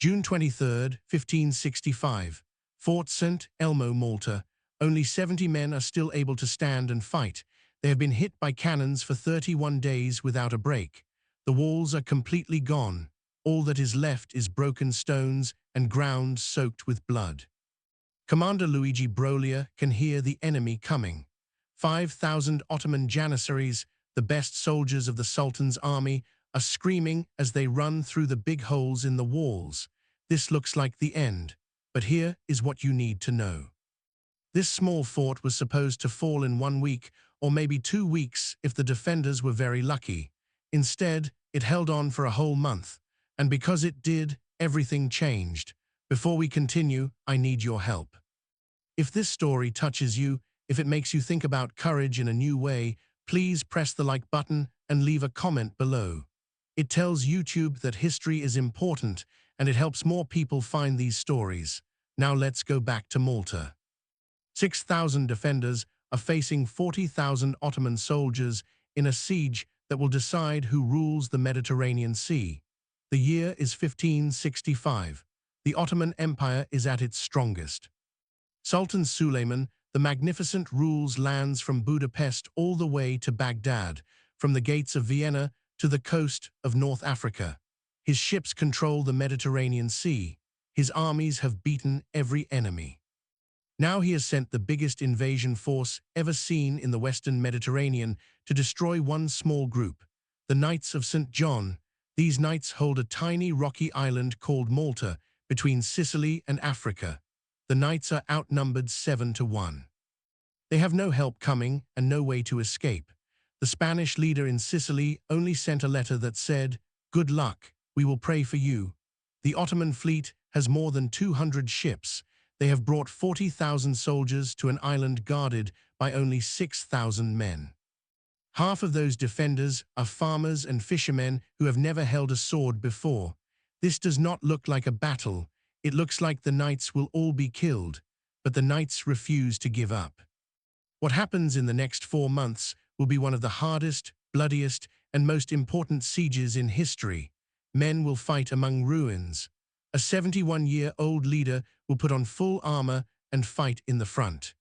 June 23, 1565. Fort St. Elmo, Malta. Only 70 men are still able to stand and fight. They have been hit by cannons for 31 days without a break. The walls are completely gone. All that is left is broken stones and ground soaked with blood. Commander Luigi Broglia can hear the enemy coming. 5,000 Ottoman janissaries, the best soldiers of the Sultan's army, are screaming as they run through the big holes in the walls. This looks like the end, but here is what you need to know. This small fort was supposed to fall in 1 week, or maybe 2 weeks if the defenders were very lucky. Instead, it held on for a whole month, and because it did, everything changed. Before we continue, I need your help. If this story touches you, if it makes you think about courage in a new way, please press the like button and leave a comment below. It tells YouTube that history is important, and it helps more people find these stories. Now let's go back to Malta. 6,000 defenders are facing 40,000 Ottoman soldiers in a siege that will decide who rules the Mediterranean Sea. The year is 1565. The Ottoman Empire is at its strongest. Sultan Suleiman, the Magnificent, rules lands from Budapest all the way to Baghdad, from the gates of Vienna to the coast of North Africa. His ships control the Mediterranean Sea. His armies have beaten every enemy. Now he has sent the biggest invasion force ever seen in the Western Mediterranean to destroy one small group, the Knights of St. John. These knights hold a tiny rocky island called Malta between Sicily and Africa. The knights are outnumbered 7-1. They have no help coming and no way to escape. The Spanish leader in Sicily only sent a letter that said, "Good luck, we will pray for you." The Ottoman fleet has more than 200 ships. They have brought 40,000 soldiers to an island guarded by only 6,000 men. Half of those defenders are farmers and fishermen who have never held a sword before. This does not look like a battle. It looks like the knights will all be killed, but the knights refuse to give up. What happens in the next 4 months will be one of the hardest, bloodiest, and most important sieges in history. Men will fight among ruins. A 71-year-old leader will put on full armor and fight in the front.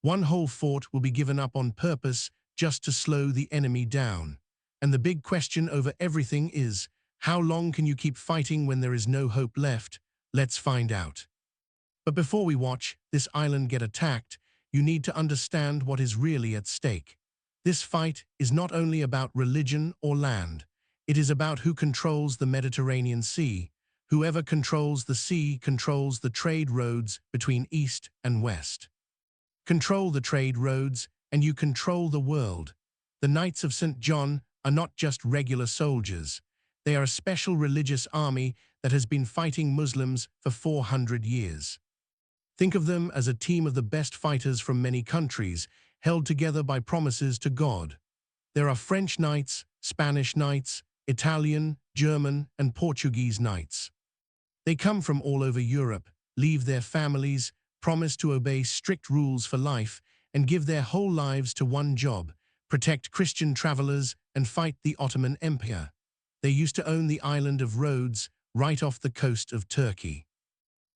One whole fort will be given up on purpose just to slow the enemy down. And the big question over everything is, how long can you keep fighting when there is no hope left? Let's find out. But before we watch this island get attacked, you need to understand what is really at stake. This fight is not only about religion or land. It is about who controls the Mediterranean Sea. Whoever controls the sea controls the trade roads between East and West. Control the trade roads, and you control the world. The Knights of St. John are not just regular soldiers. They are a special religious army that has been fighting Muslims for 400 years. Think of them as a team of the best fighters from many countries, held together by promises to God. There are French knights, Spanish knights, Italian, German, and Portuguese knights. They come from all over Europe, leave their families, promise to obey strict rules for life, and give their whole lives to one job: protect Christian travelers and fight the Ottoman Empire. They used to own the island of Rhodes, right off the coast of Turkey.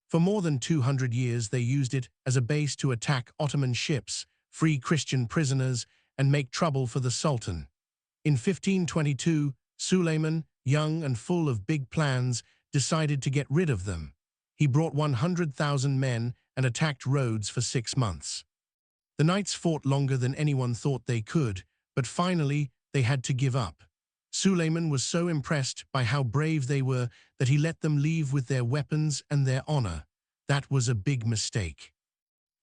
For more than 200 years, they used it as a base to attack Ottoman ships, free Christian prisoners, and make trouble for the Sultan. In 1522, Suleiman, young and full of big plans, decided to get rid of them. He brought 100,000 men and attacked Rhodes for 6 months. The knights fought longer than anyone thought they could, but finally they had to give up. Suleiman was so impressed by how brave they were that he let them leave with their weapons and their honor. That was a big mistake.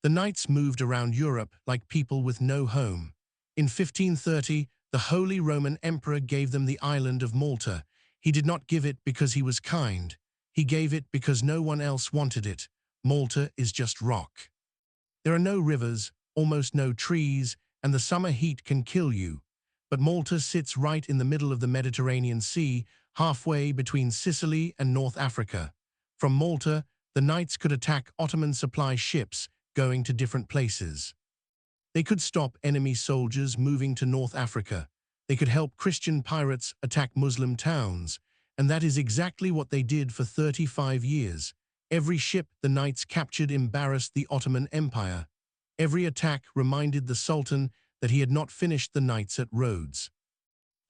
The knights moved around Europe like people with no home. In 1530, the Holy Roman Emperor gave them the island of Malta. He did not give it because he was kind. He gave it because no one else wanted it. Malta is just rock. There are no rivers, almost no trees, and the summer heat can kill you. But Malta sits right in the middle of the Mediterranean Sea, halfway between Sicily and North Africa. From Malta, the knights could attack Ottoman supply ships going to different places. They could stop enemy soldiers moving to North Africa. They could help Christian pirates attack Muslim towns. And that is exactly what they did for 35 years. Every ship the knights captured embarrassed the Ottoman Empire. Every attack reminded the Sultan that he had not finished the knights at Rhodes.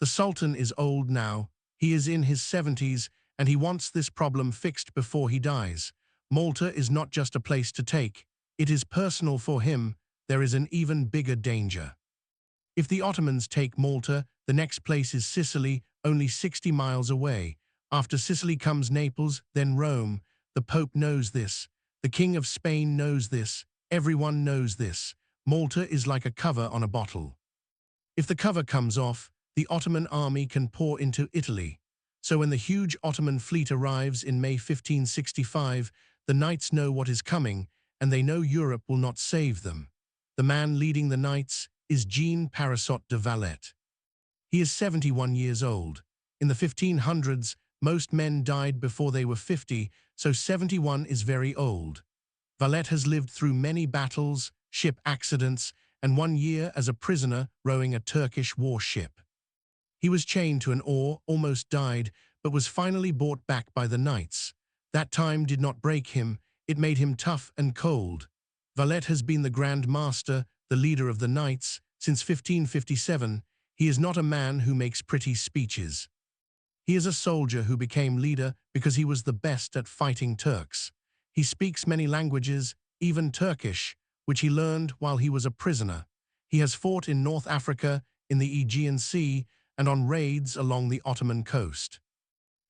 The Sultan is old now. He is in his 70s, and he wants this problem fixed before he dies. Malta is not just a place to take. It is personal for him. There is an even bigger danger. If the Ottomans take Malta, the next place is Sicily, only 60 miles away. After Sicily comes Naples, then Rome. The Pope knows this. The King of Spain knows this. Everyone knows this. Malta is like a cover on a bottle. If the cover comes off, the Ottoman army can pour into Italy. So when the huge Ottoman fleet arrives in May 1565, the knights know what is coming, and they know Europe will not save them. The man leading the knights is Jean Parasot de Valette. He is 71 years old. In the 1500s, most men died before they were 50, so 71 is very old. Valette has lived through many battles, ship accidents, and 1 year as a prisoner rowing a Turkish warship. He was chained to an oar, almost died, but was finally brought back by the knights. That time did not break him, it made him tough and cold. Valette has been the Grand Master, the leader of the knights, since 1557. He is not a man who makes pretty speeches. He is a soldier who became leader because he was the best at fighting Turks. He speaks many languages, even Turkish, which he learned while he was a prisoner. He has fought in North Africa, in the Aegean Sea, and on raids along the Ottoman coast.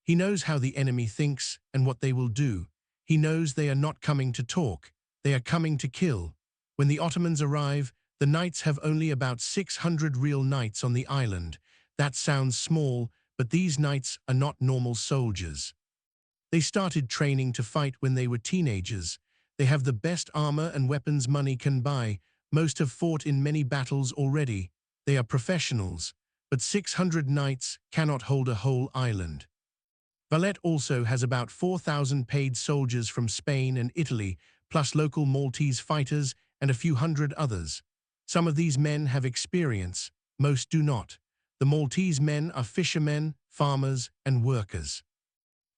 He knows how the enemy thinks and what they will do. He knows they are not coming to talk, they are coming to kill. When the Ottomans arrive, the knights have only about 600 real knights on the island. That sounds small, but these knights are not normal soldiers. They started training to fight when they were teenagers. They have the best armor and weapons money can buy. Most have fought in many battles already. They are professionals, but 600 knights cannot hold a whole island. Valette also has about 4,000 paid soldiers from Spain and Italy, plus local Maltese fighters and a few hundred others. Some of these men have experience, most do not. The Maltese men are fishermen, farmers, and workers.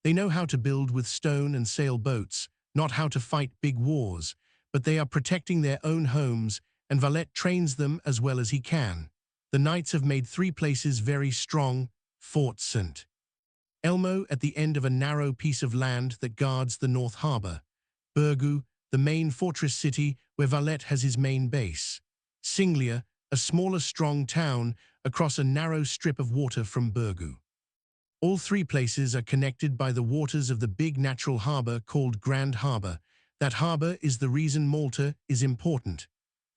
They know how to build with stone and sail boats, not how to fight big wars, but they are protecting their own homes, and Valette trains them as well as he can. The knights have made 3 places very strong: Fort St. Elmo at the end of a narrow piece of land that guards the North Harbour, Burgu, the main fortress city where Valette has his main base, Singlia, a smaller strong town across a narrow strip of water from Burgu. All 3 places are connected by the waters of the big natural harbour called Grand Harbour. That harbour is the reason Malta is important.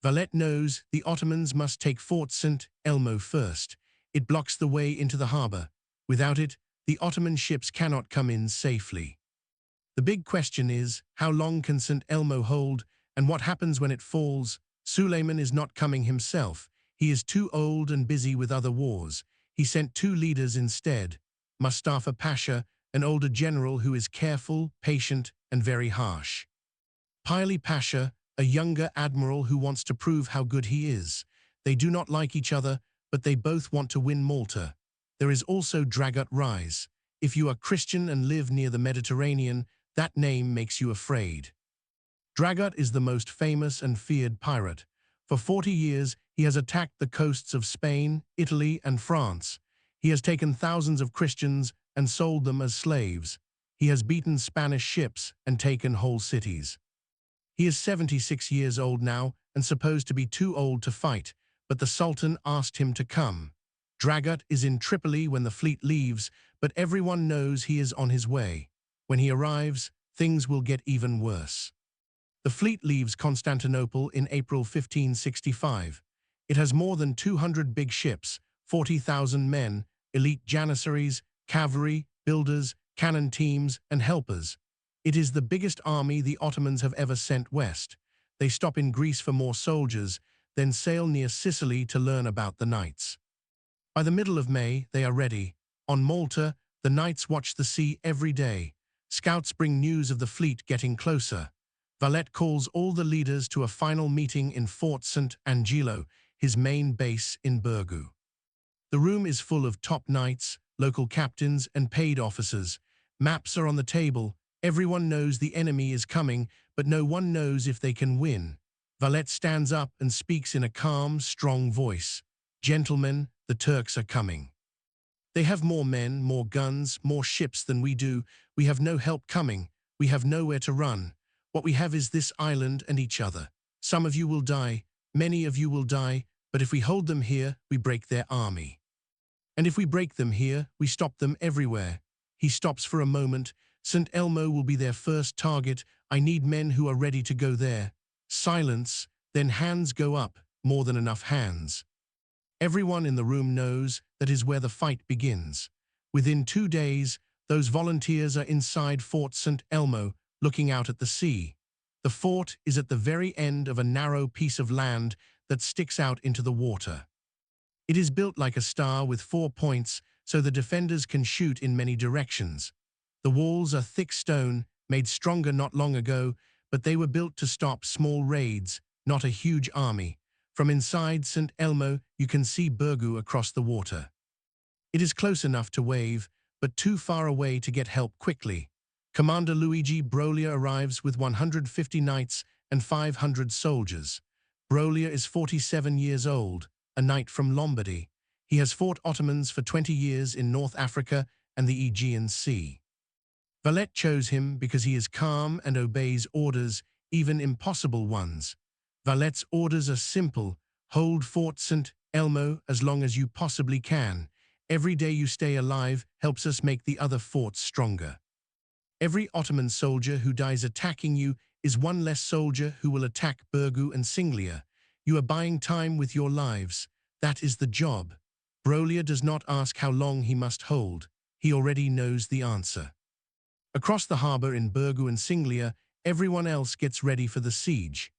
Valette knows the Ottomans must take Fort St. Elmo first. It blocks the way into the harbour. Without it, the Ottoman ships cannot come in safely. The big question is, how long can St. Elmo hold, and what happens when it falls? Suleiman is not coming himself. He is too old and busy with other wars. He sent 2 leaders instead. Mustafa Pasha, an older general who is careful, patient, and very harsh. Pili Pasha, a younger admiral who wants to prove how good he is. They do not like each other, but they both want to win Malta. There is also Dragut Rise. If you are Christian and live near the Mediterranean, that name makes you afraid. Dragut is the most famous and feared pirate. For 40 years, he has attacked the coasts of Spain, Italy, and France. He has taken thousands of Christians and sold them as slaves. He has beaten Spanish ships and taken whole cities. He is 76 years old now and supposed to be too old to fight, but the Sultan asked him to come. Dragut is in Tripoli when the fleet leaves, but everyone knows he is on his way. When he arrives, things will get even worse. The fleet leaves Constantinople in April 1565. It has more than 200 big ships, 40,000 men, elite janissaries, cavalry, builders, cannon teams, and helpers. It is the biggest army the Ottomans have ever sent west. They stop in Greece for more soldiers, then sail near Sicily to learn about the knights. By the middle of May, they are ready. On Malta, the knights watch the sea every day. Scouts bring news of the fleet getting closer. Valette calls all the leaders to a final meeting in Fort St. Angelo, his main base in Burgu. The room is full of top knights, local captains, and paid officers. Maps are on the table. Everyone knows the enemy is coming, but no one knows if they can win. Valette stands up and speaks in a calm, strong voice. "Gentlemen, the Turks are coming. They have more men, more guns, more ships than we do. We have no help coming. We have nowhere to run. What we have is this island and each other. Some of you will die, many of you will die, but if we hold them here, we break their army. And if we break them here, we stop them everywhere." He stops for a moment. "St. Elmo will be their first target. I need men who are ready to go there." Silence, then hands go up, more than enough hands. Everyone in the room knows that is where the fight begins. Within 2 days, those volunteers are inside Fort St. Elmo, looking out at the sea. The fort is at the very end of a narrow piece of land that sticks out into the water. It is built like a star with 4 points, so the defenders can shoot in many directions. The walls are thick stone, made stronger not long ago, but they were built to stop small raids, not a huge army. From inside St. Elmo, you can see Burgu across the water. It is close enough to wave, but too far away to get help quickly. Commander Luigi Broglia arrives with 150 knights and 500 soldiers. Broglia is 47 years old, a knight from Lombardy. He has fought Ottomans for 20 years in North Africa and the Aegean Sea. Valette chose him because he is calm and obeys orders, even impossible ones. Valette's orders are simple: hold Fort St. Elmo as long as you possibly can. Every day you stay alive helps us make the other forts stronger. Every Ottoman soldier who dies attacking you is one less soldier who will attack Burgu and Singlia. You are buying time with your lives. That is the job. Broglia does not ask how long he must hold. He already knows the answer. Across the harbor in Burgu and Singlia, everyone else gets ready for the siege.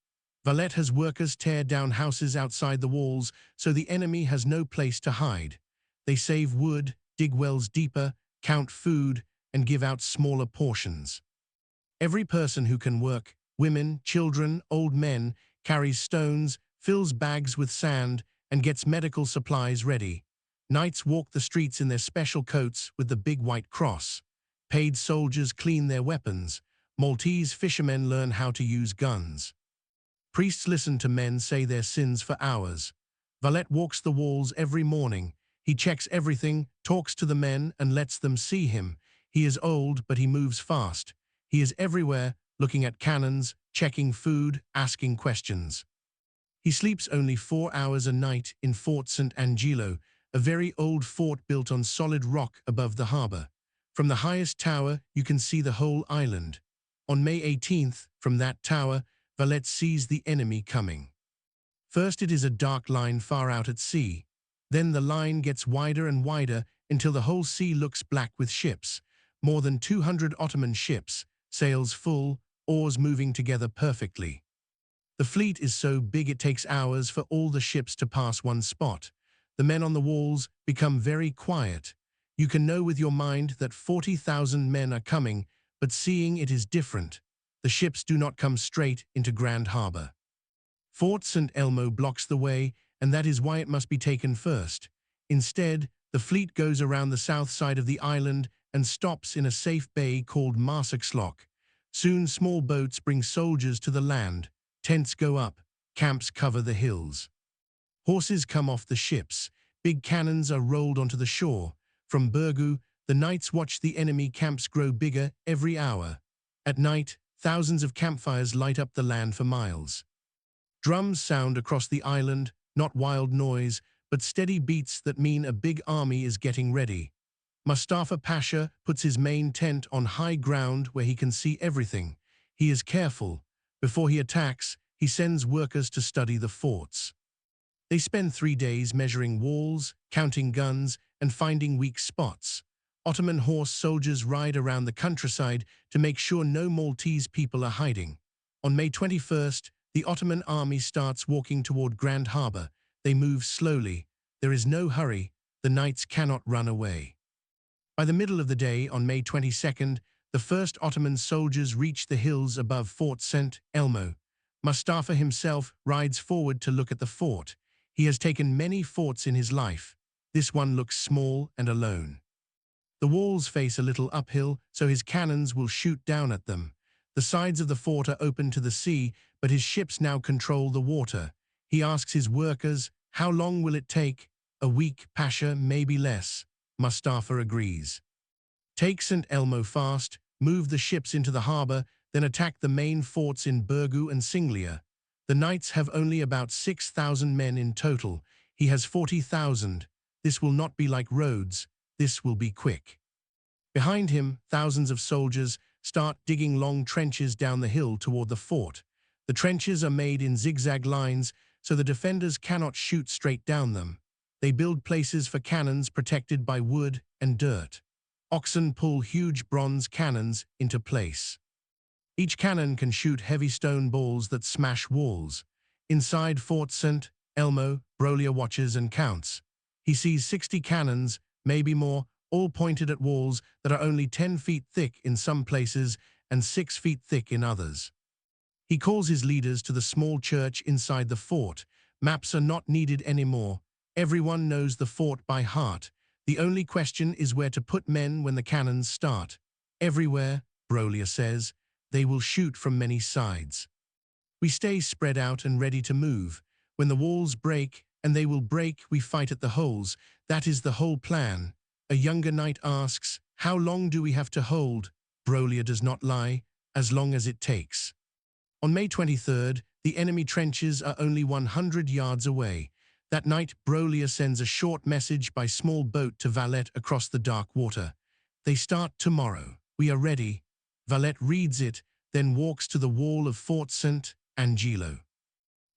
Valette has workers tear down houses outside the walls so the enemy has no place to hide. They save wood, dig wells deeper, count food, and give out smaller portions. Every person who can work, women, children, old men, carries stones, fills bags with sand, and gets medical supplies ready. Knights walk the streets in their special coats with the big white cross. Paid soldiers clean their weapons. Maltese fishermen learn how to use guns. Priests listen to men say their sins for hours. Valette walks the walls every morning. He checks everything, talks to the men, and lets them see him. He is old, but he moves fast. He is everywhere, looking at cannons, checking food, asking questions. He sleeps only 4 hours a night in Fort St. Angelo, a very old fort built on solid rock above the harbor. From the highest tower, you can see the whole island. On May 18th, from that tower, Valette sees the enemy coming. First it is a dark line far out at sea. Then the line gets wider and wider until the whole sea looks black with ships. More than 200 Ottoman ships, sails full, oars moving together perfectly. The fleet is so big it takes hours for all the ships to pass one spot. The men on the walls become very quiet. You can know with your mind that 40,000 men are coming, but seeing it is different. The ships do not come straight into Grand Harbor. Fort St. Elmo blocks the way, and that is why it must be taken first. Instead, the fleet goes around the south side of the island and stops in a safe bay called Marsaxlock. Soon small boats bring soldiers to the land. Tents go up, camps cover the hills. Horses come off the ships. Big cannons are rolled onto the shore. From Burgu, the knights watch the enemy camps grow bigger every hour. At night, thousands of campfires light up the land for miles. Drums sound across the island, not wild noise, but steady beats that mean a big army is getting ready. Mustafa Pasha puts his main tent on high ground where he can see everything. He is careful. Before he attacks, he sends workers to study the forts. They spend 3 days measuring walls, counting guns, and finding weak spots. Ottoman horse soldiers ride around the countryside to make sure no Maltese people are hiding. On May 21st, the Ottoman army starts walking toward Grand Harbor. They move slowly. There is no hurry. The knights cannot run away. By the middle of the day, on May 22nd, the first Ottoman soldiers reach the hills above Fort St. Elmo. Mustafa himself rides forward to look at the fort. He has taken many forts in his life. This one looks small and alone. The walls face a little uphill, so his cannons will shoot down at them. The sides of the fort are open to the sea, but his ships now control the water. He asks his workers, "How long will it take?" "A week, Pasha, maybe less." Mustafa agrees. "Take St. Elmo fast, move the ships into the harbor, then attack the main forts in Burgu and Singlia." The knights have only about 6,000 men in total. He has 40,000. This will not be like Rhodes. This will be quick. Behind him, thousands of soldiers start digging long trenches down the hill toward the fort. The trenches are made in zigzag lines, so the defenders cannot shoot straight down them. They build places for cannons protected by wood and dirt. Oxen pull huge bronze cannons into place. Each cannon can shoot heavy stone balls that smash walls. Inside Fort St. Elmo, Brolia watches and counts. He sees 60 cannons, maybe more, all pointed at walls that are only 10 feet thick in some places and 6 feet thick in others. He calls his leaders to the small church inside the fort. Maps are not needed anymore. Everyone knows the fort by heart. The only question is where to put men when the cannons start. "Everywhere," Brolia says. "They will shoot from many sides. We stay spread out and ready to move. When the walls break, and they will break, we fight at the holes. That is the whole plan." A younger knight asks, "How long do we have to hold?" Brolia does not lie, "As long as it takes." On May 23rd, the enemy trenches are only 100 yards away. That night, Brolia sends a short message by small boat to Valette across the dark water. "They start tomorrow. We are ready." Valette reads it, then walks to the wall of Fort St. Angelo.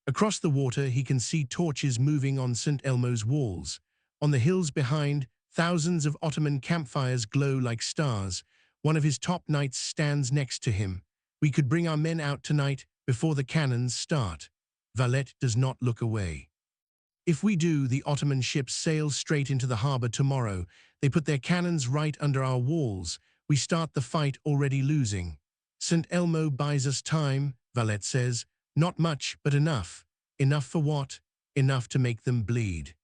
Across the water, he can see torches moving on St. Elmo's walls. On the hills behind, thousands of Ottoman campfires glow like stars. One of his top knights stands next to him. "We could bring our men out tonight before the cannons start." Valette does not look away. "If we do, the Ottoman ships sail straight into the harbor tomorrow. They put their cannons right under our walls. We start the fight already losing." "St. Elmo buys us time," Valette says. "Not much, but enough." Enough for what? Enough to make them bleed.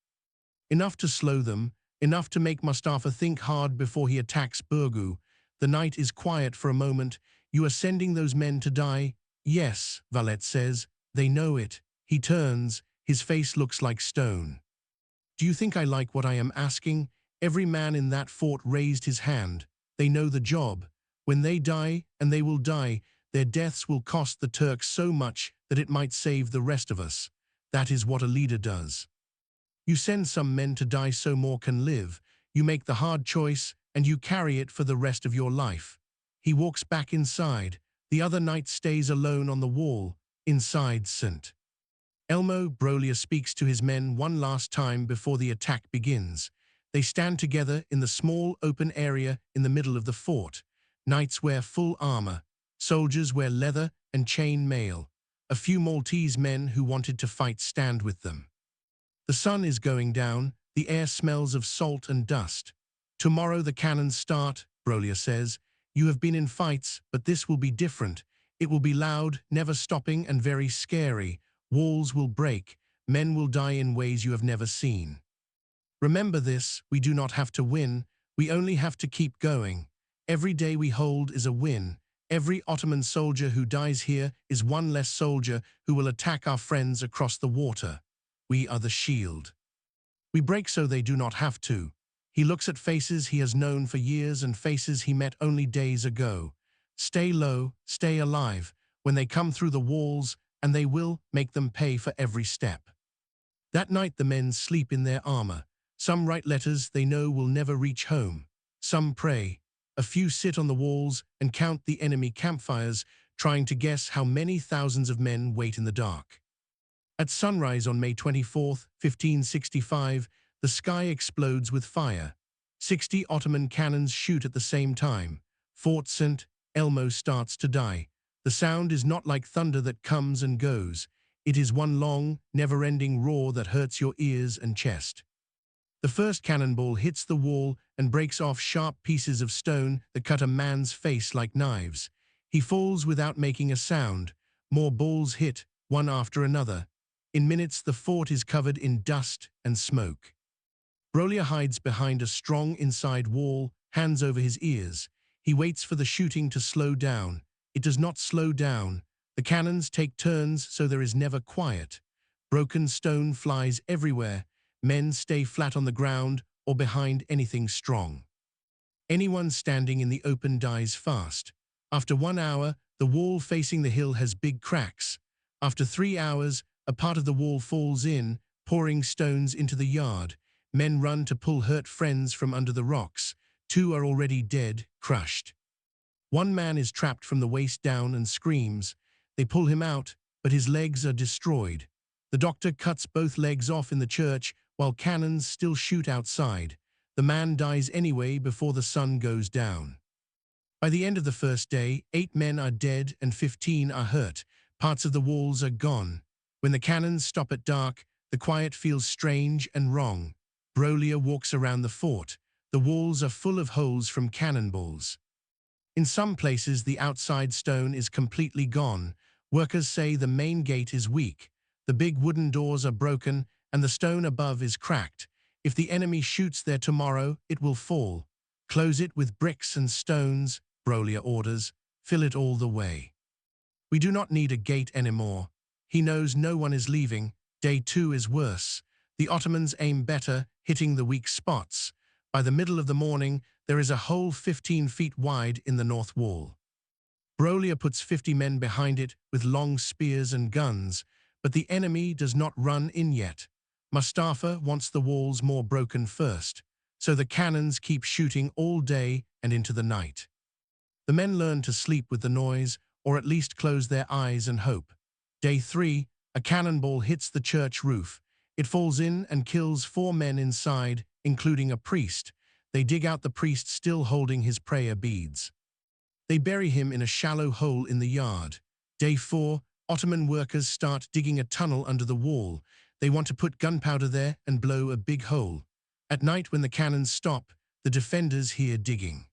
Enough to slow them. Enough to make Mustafa think hard before he attacks Burgu. The knight is quiet for a moment. "You are sending those men to die?" "Yes," Valette says. "They know it." He turns. His face looks like stone. "Do you think I like what I am asking?" Every man in that fort raised his hand. They know the job. When they die, and they will die, their deaths will cost the Turks so much that it might save the rest of us. That is what a leader does. You send some men to die so more can live. You make the hard choice, and you carry it for the rest of your life. He walks back inside. The other knight stays alone on the wall, inside St. Elmo. Brolia speaks to his men one last time before the attack begins. They stand together in the small open area in the middle of the fort. Knights wear full armor. Soldiers wear leather and chain mail. A few Maltese men who wanted to fight stand with them. The sun is going down. The air smells of salt and dust. "Tomorrow the cannons start," Brolia says. "You have been in fights, but this will be different. It will be loud, never stopping, and very scary. Walls will break. Men will die in ways you have never seen. Remember this, we do not have to win. We only have to keep going. Every day we hold is a win. Every Ottoman soldier who dies here is one less soldier who will attack our friends across the water. We are the shield. We break so they do not have to." He looks at faces he has known for years and faces he met only days ago. "Stay low, stay alive. When they come through the walls, and they will, make them pay for every step." That night the men sleep in their armor. Some write letters they know will never reach home. Some pray. A few sit on the walls and count the enemy campfires, trying to guess how many thousands of men wait in the dark. At sunrise on May 24th, 1565, the sky explodes with fire. 60 Ottoman cannons shoot at the same time. Fort St. Elmo starts to die. The sound is not like thunder that comes and goes. It is one long, never-ending roar that hurts your ears and chest. The first cannonball hits the wall and breaks off sharp pieces of stone that cut a man's face like knives. He falls without making a sound. More balls hit, one after another. In minutes, the fort is covered in dust and smoke. Brolia hides behind a strong inside wall hands over his ears. He waits for the shooting to slow down. It does not slow down. The cannons take turns, so there is never quiet. Broken stone flies everywhere. Men stay flat on the ground or behind anything strong. Anyone standing in the open dies fast. After 1 hour, the wall facing the hill has big cracks. After 3 hours, a part of the wall falls in, pouring stones into the yard. Men run to pull hurt friends from under the rocks. 2 are already dead, crushed. 1 man is trapped from the waist down and screams. They pull him out, but his legs are destroyed. The doctor cuts both legs off in the church while cannons still shoot outside. The man dies anyway before the sun goes down. By the end of the first day, 8 men are dead and 15 are hurt. Parts of the walls are gone. When the cannons stop at dark, the quiet feels strange and wrong. Brolia walks around the fort. The walls are full of holes from cannonballs. In some places, the outside stone is completely gone. Workers say the main gate is weak. The big wooden doors are broken, and the stone above is cracked. If the enemy shoots there tomorrow, it will fall. Close it with bricks and stones, Brolia orders. Fill it all the way. We do not need a gate anymore. He knows no one is leaving. Day 2 is worse. The Ottomans aim better, hitting the weak spots. By the middle of the morning, there is a hole 15 feet wide in the north wall. Brolia puts 50 men behind it with long spears and guns, but the enemy does not run in yet. Mustafa wants the walls more broken first, so the cannons keep shooting all day and into the night. The men learn to sleep with the noise, or at least close their eyes and hope. Day 3, a cannonball hits the church roof. It falls in and kills 4 men inside, including a priest. They dig out the priest still holding his prayer beads. They bury him in a shallow hole in the yard. Day 4, Ottoman workers start digging a tunnel under the wall. They want to put gunpowder there and blow a big hole. At night, when the cannons stop, the defenders hear digging.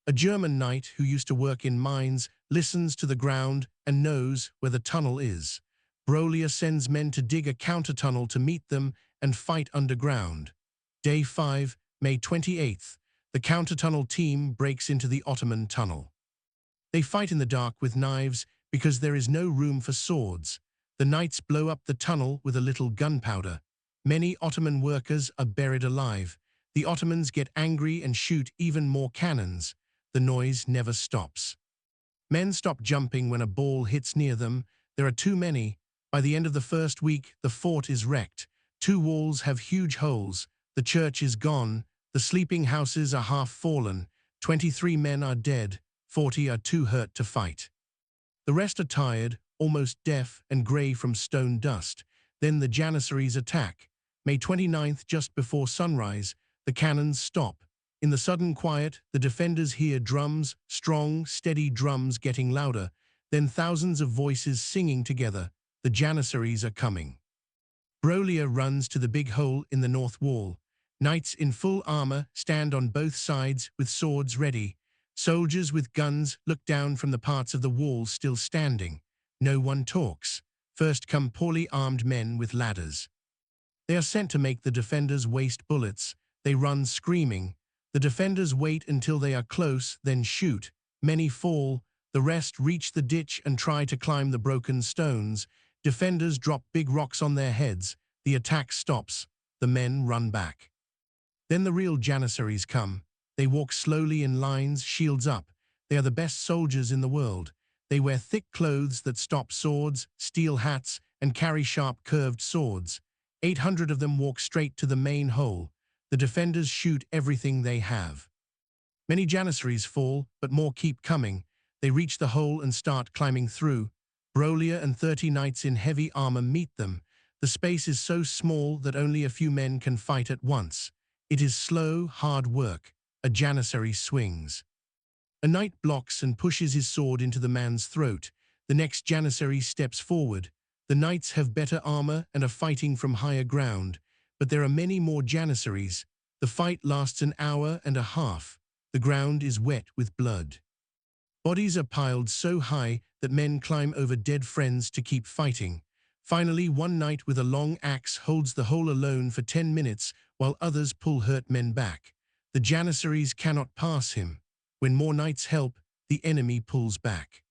A German knight who used to work in mines listens to the ground and knows where the tunnel is. Brolia sends men to dig a counter-tunnel to meet them and fight underground. Day 5, May 28th, the counter-tunnel team breaks into the Ottoman tunnel. They fight in the dark with knives because there is no room for swords. The knights blow up the tunnel with a little gunpowder. Many Ottoman workers are buried alive. The Ottomans get angry and shoot even more cannons. The noise never stops. Men stop jumping when a ball hits near them. There are too many. By the end of the first week, the fort is wrecked. 2 walls have huge holes. The church is gone. The sleeping houses are half fallen. 23 men are dead. 40 are too hurt to fight. The rest are tired, almost deaf and grey from stone dust. Then the Janissaries attack. May 29th, just before sunrise, the cannons stop. In the sudden quiet, the defenders hear drums, strong, steady drums getting louder, then thousands of voices singing together. The Janissaries are coming. Brolia runs to the big hole in the north wall. Knights in full armor stand on both sides with swords ready. Soldiers with guns look down from the parts of the wall still standing. No one talks. First come poorly armed men with ladders. They are sent to make the defenders waste bullets. They run screaming. The defenders wait until they are close, then shoot. Many fall. The rest reach the ditch and try to climb the broken stones. Defenders drop big rocks on their heads. The attack stops. The men run back. Then the real Janissaries come. They walk slowly in lines, shields up. They are the best soldiers in the world. They wear thick clothes that stop swords, steel hats, and carry sharp curved swords. 800 of them walk straight to the main hole. The defenders shoot everything they have. Many Janissaries fall, but more keep coming. They reach the hole and start climbing through. Brolia and 30 knights in heavy armor meet them. The space is so small that only a few men can fight at once. It is slow, hard work. A Janissary swings. A knight blocks and pushes his sword into the man's throat. The next Janissary steps forward. The knights have better armor and are fighting from higher ground, but there are many more Janissaries. The fight lasts an hour and a half. The ground is wet with blood. Bodies are piled so high that men climb over dead friends to keep fighting. Finally, one knight with a long axe holds the hole alone for 10 minutes while others pull hurt men back. The Janissaries cannot pass him. When more knights help, the enemy pulls back.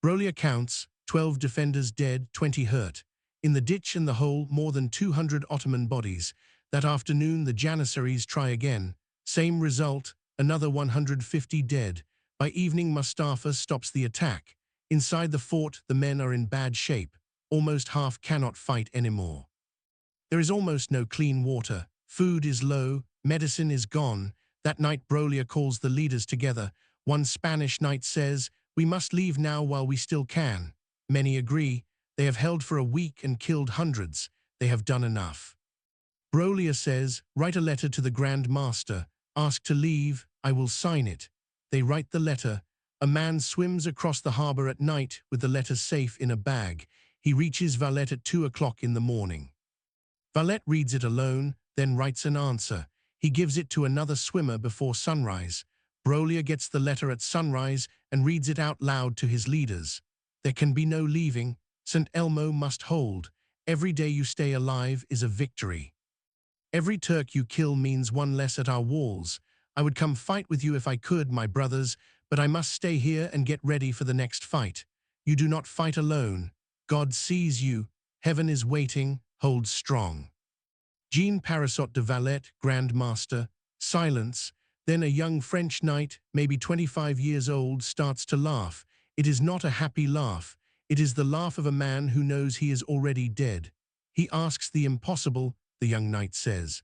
Brolia counts, 12 defenders dead, 20 hurt. In the ditch and the hole, more than 200 Ottoman bodies. That afternoon the Janissaries try again. Same result, another 150 dead. By evening Mustafa stops the attack. Inside the fort the men are in bad shape. Almost half cannot fight anymore. There is almost no clean water. Food is low, medicine is gone. That night Brolia calls the leaders together. One Spanish knight says, "We must leave now while we still can." Many agree. They have held for a week and killed hundreds. They have done enough. Brolia says, "Write a letter to the Grand Master. Ask to leave, I will sign it." They write the letter. A man swims across the harbor at night with the letter safe in a bag. He reaches Valette at 2 o'clock in the morning. Valette reads it alone, then writes an answer. He gives it to another swimmer before sunrise. Brolia gets the letter at sunrise and reads it out loud to his leaders. There can be no leaving. St. Elmo must hold. Every day you stay alive is a victory. Every Turk you kill means one less at our walls. I would come fight with you if I could, my brothers, but I must stay here and get ready for the next fight. You do not fight alone. God sees you. Heaven is waiting. Hold strong. Jean Parasot de Valette, Grand Master. Silence. Then a young French knight, maybe 25 years old, starts to laugh. It is not a happy laugh. It is the laugh of a man who knows he is already dead. He asks the impossible, the young knight says.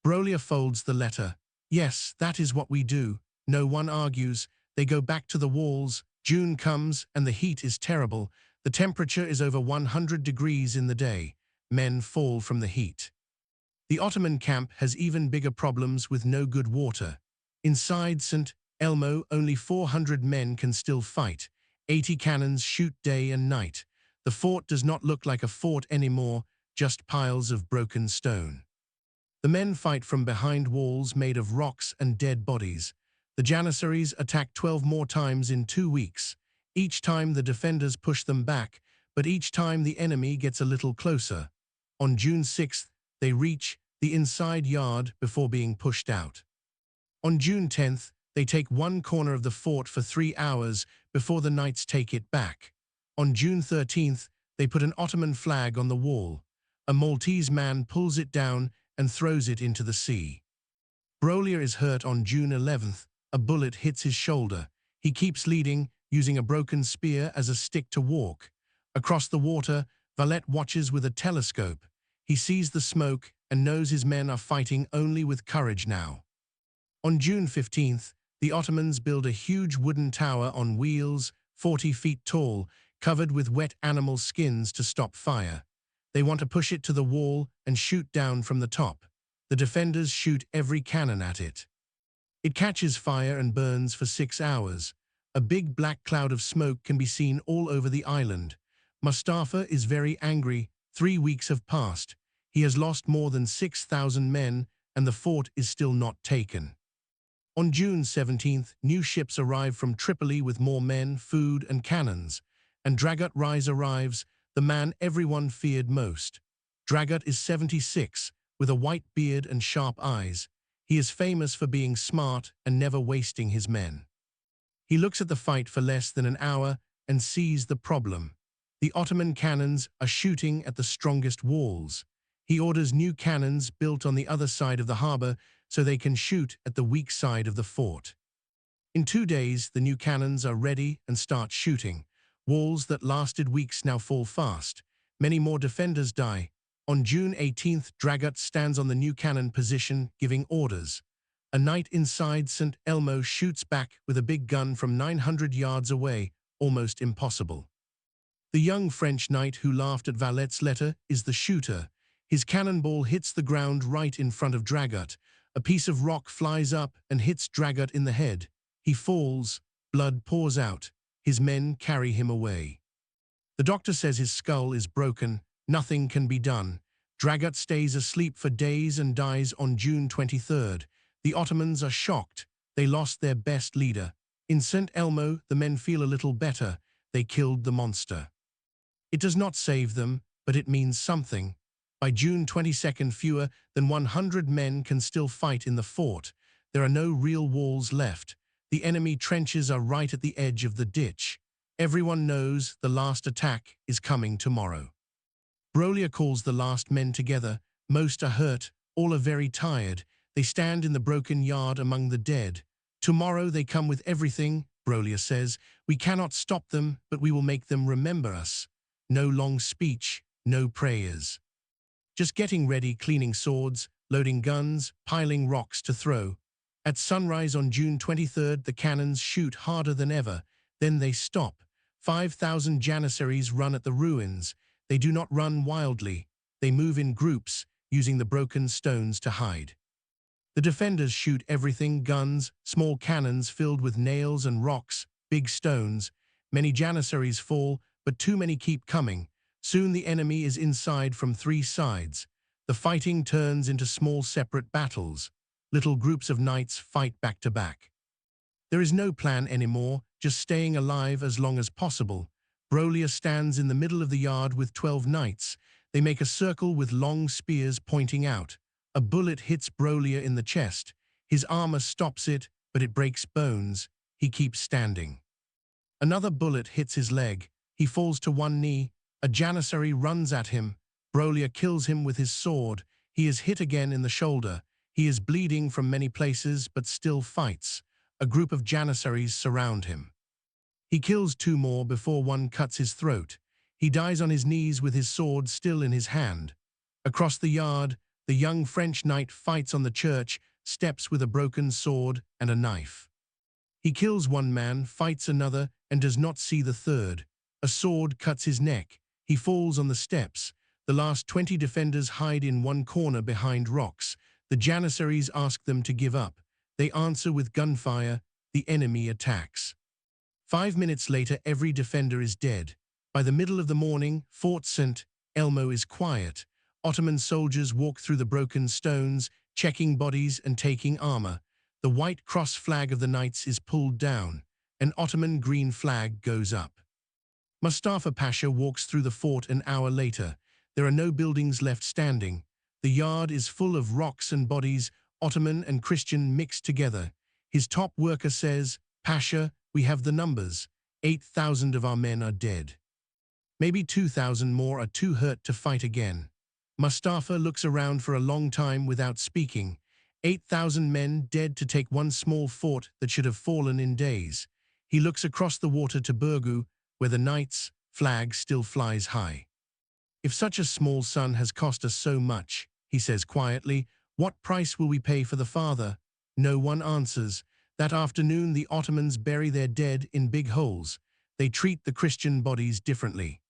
Brolia folds the letter. Yes, that is what we do. No one argues. They go back to the walls. June comes and the heat is terrible. The temperature is over 100 degrees in the day. Men fall from the heat. The Ottoman camp has even bigger problems with no good water. Inside St. Elmo, only 400 men can still fight. 80 cannons shoot day and night. The fort does not look like a fort anymore, just piles of broken stone. The men fight from behind walls made of rocks and dead bodies. The Janissaries attack 12 more times in 2 weeks. Each time the defenders push them back, but each time the enemy gets a little closer. On June 6th, they reach the inside yard before being pushed out. On June 10th, they take one corner of the fort for 3 hours before the knights take it back. On June 13th, they put an Ottoman flag on the wall. A Maltese man pulls it down and throws it into the sea. Brolia is hurt on June 11th. A bullet hits his shoulder. He keeps leading, using a broken spear as a stick to walk. Across the water, Valette watches with a telescope. He sees the smoke and knows his men are fighting only with courage now. On June 15th, the Ottomans build a huge wooden tower on wheels, 40 feet tall, covered with wet animal skins to stop fire. They want to push it to the wall and shoot down from the top. The defenders shoot every cannon at it. It catches fire and burns for 6 hours. A big black cloud of smoke can be seen all over the island. Mustafa is very angry. 3 weeks have passed. He has lost more than 6,000 men, and the fort is still not taken. On June 17th, new ships arrive from Tripoli with more men, food, and cannons. And Dragut Rise arrives, the man everyone feared most. Dragut is 76, with a white beard and sharp eyes. He is famous for being smart and never wasting his men. He looks at the fight for less than an hour and sees the problem. The Ottoman cannons are shooting at the strongest walls. He orders new cannons built on the other side of the harbor so they can shoot at the weak side of the fort. In 2 days, the new cannons are ready and start shooting. Walls that lasted weeks now fall fast. Many more defenders die. On June 18th, Dragut stands on the new cannon position, giving orders. A knight inside St. Elmo shoots back with a big gun from 900 yards away, almost impossible. The young French knight who laughed at Valette's letter is the shooter. His cannonball hits the ground right in front of Dragut. A piece of rock flies up and hits Dragut in the head. He falls, blood pours out. His men carry him away. The doctor says his skull is broken. Nothing can be done. Dragut stays asleep for days and dies on June 23rd. The Ottomans are shocked. They lost their best leader. In St. Elmo, the men feel a little better. They killed the monster. It does not save them, but it means something. By June 22nd, fewer than 100 men can still fight in the fort. There are no real walls left. The enemy trenches are right at the edge of the ditch. Everyone knows the last attack is coming tomorrow. Brolia calls the last men together. Most are hurt, all are very tired. They stand in the broken yard among the dead. Tomorrow they come with everything, Brolia says. We cannot stop them, but we will make them remember us. No long speech, no prayers. Just getting ready, cleaning swords, loading guns, piling rocks to throw. At sunrise on June 23rd, the cannons shoot harder than ever. Then they stop. 5,000 Janissaries run at the ruins. They do not run wildly. They move in groups, using the broken stones to hide. The defenders shoot everything: guns, small cannons filled with nails and rocks, big stones. Many Janissaries fall, but too many keep coming. Soon the enemy is inside from 3 sides. The fighting turns into small separate battles. Little groups of knights fight back to back. There is no plan anymore, just staying alive as long as possible. Brolia stands in the middle of the yard with 12 knights. They make a circle with long spears pointing out. A bullet hits Brolia in the chest. His armor stops it, but it breaks bones. He keeps standing. Another bullet hits his leg. He falls to one knee. A Janissary runs at him. Brolia kills him with his sword. He is hit again in the shoulder. He is bleeding from many places, but still fights. A group of Janissaries surround him. He kills 2 more before one cuts his throat. He dies on his knees with his sword still in his hand. Across the yard, the young French knight fights on the church, steps with a broken sword and a knife. He kills 1 man, fights another, and does not see the third. A sword cuts his neck. He falls on the steps. The last 20 defenders hide in one corner behind rocks. The Janissaries ask them to give up. They answer with gunfire. The enemy attacks. 5 minutes later, every defender is dead. By the middle of the morning, Fort St. Elmo is quiet. Ottoman soldiers walk through the broken stones, checking bodies and taking armor. The white cross flag of the knights is pulled down. An Ottoman green flag goes up. Mustafa Pasha walks through the fort an hour later. There are no buildings left standing. The yard is full of rocks and bodies, Ottoman and Christian mixed together. His top worker says, "Pasha, we have the numbers. 8,000 of our men are dead. Maybe 2,000 more are too hurt to fight again." Mustafa looks around for a long time without speaking. 8,000 men dead to take one small fort that should have fallen in days. He looks across the water to Burgu, where the knight's flag still flies high. "If such a small son has cost us so much," he says quietly, "what price will we pay for the father?" No one answers. That afternoon, the Ottomans bury their dead in big holes. They treat the Christian bodies differently.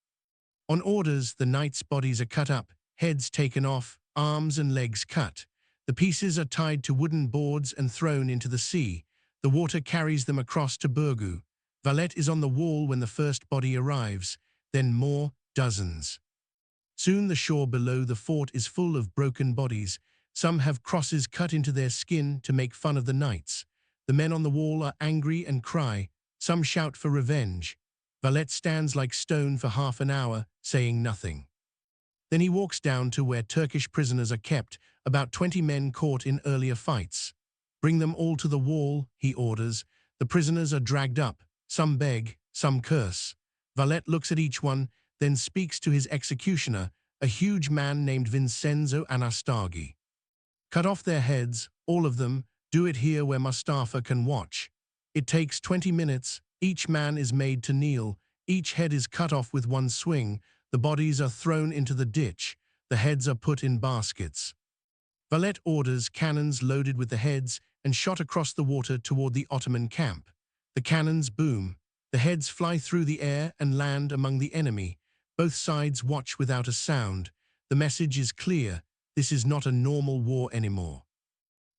On orders, the knights' bodies are cut up, heads taken off, arms and legs cut. The pieces are tied to wooden boards and thrown into the sea. The water carries them across to Burgu. Valette is on the wall when the first body arrives, then more, dozens. Soon the shore below the fort is full of broken bodies. Some have crosses cut into their skin to make fun of the knights. The men on the wall are angry and cry. Some shout for revenge. Valette stands like stone for half an hour, saying nothing. Then he walks down to where Turkish prisoners are kept, about 20 men caught in earlier fights. "Bring them all to the wall," he orders. The prisoners are dragged up. Some beg, some curse. Valette looks at each one, then speaks to his executioner, a huge man named Vincenzo Anastaghi. "Cut off their heads, all of them. Do it here where Mustafa can watch." It takes 20 minutes. Each man is made to kneel. Each head is cut off with one swing. The bodies are thrown into the ditch. The heads are put in baskets. Valette orders cannons loaded with the heads and shot across the water toward the Ottoman camp. The cannons boom. The heads fly through the air and land among the enemy. Both sides watch without a sound. The message is clear. This is not a normal war anymore.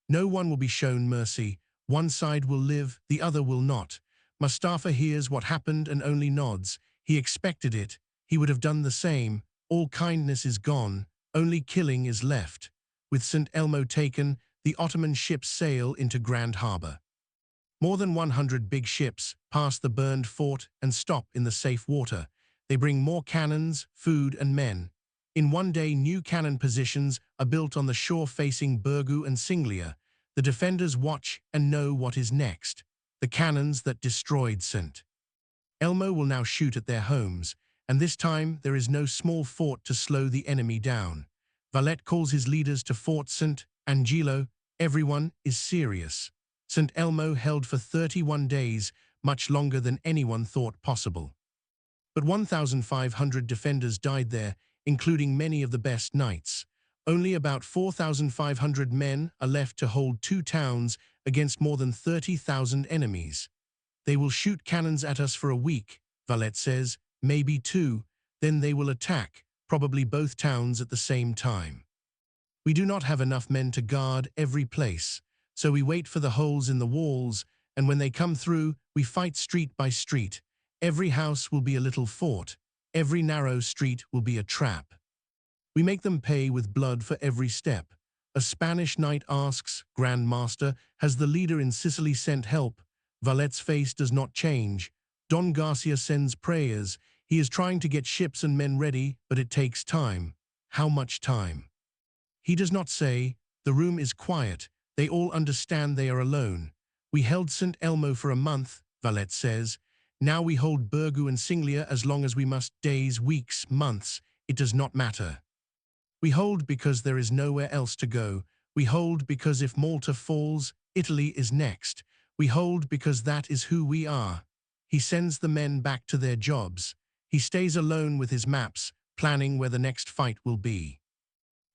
No one will be shown mercy. One side will live, the other will not. Mustafa hears what happened and only nods. He expected it. He would have done the same. All kindness is gone. Only killing is left. With St. Elmo taken, the Ottoman ships sail into Grand Harbor. More than 100 big ships pass the burned fort and stop in the safe water. They bring more cannons, food, and men. In one day, new cannon positions are built on the shore facing Burgu and Singlia. The defenders watch and know what is next. The cannons that destroyed St. Elmo will now shoot at their homes, and this time there is no small fort to slow the enemy down. Valette calls his leaders to Fort St. Angelo. Everyone is serious. St. Elmo held for 31 days, much longer than anyone thought possible. But 1,500 defenders died there, including many of the best knights. Only about 4,500 men are left to hold two towns against more than 30,000 enemies. They will shoot cannons at us for a week, Valette says, maybe two, then they will attack, probably both towns at the same time. We do not have enough men to guard every place, so we wait for the holes in the walls, and when they come through, we fight street by street. Every house will be a little fort. Every narrow street will be a trap. We make them pay with blood for every step. A Spanish knight asks, Grand Master, has the leader in Sicily sent help? Valette's face does not change. Don Garcia sends prayers. He is trying to get ships and men ready, but it takes time. How much time? He does not say. The room is quiet. They all understand they are alone. We held St. Elmo for a month, Valette says. Now we hold Burgoo and Singlia as long as we must. Days, weeks, months. It does not matter. We hold because there is nowhere else to go. We hold because if Malta falls, Italy is next. We hold because that is who we are. He sends the men back to their jobs. He stays alone with his maps, planning where the next fight will be.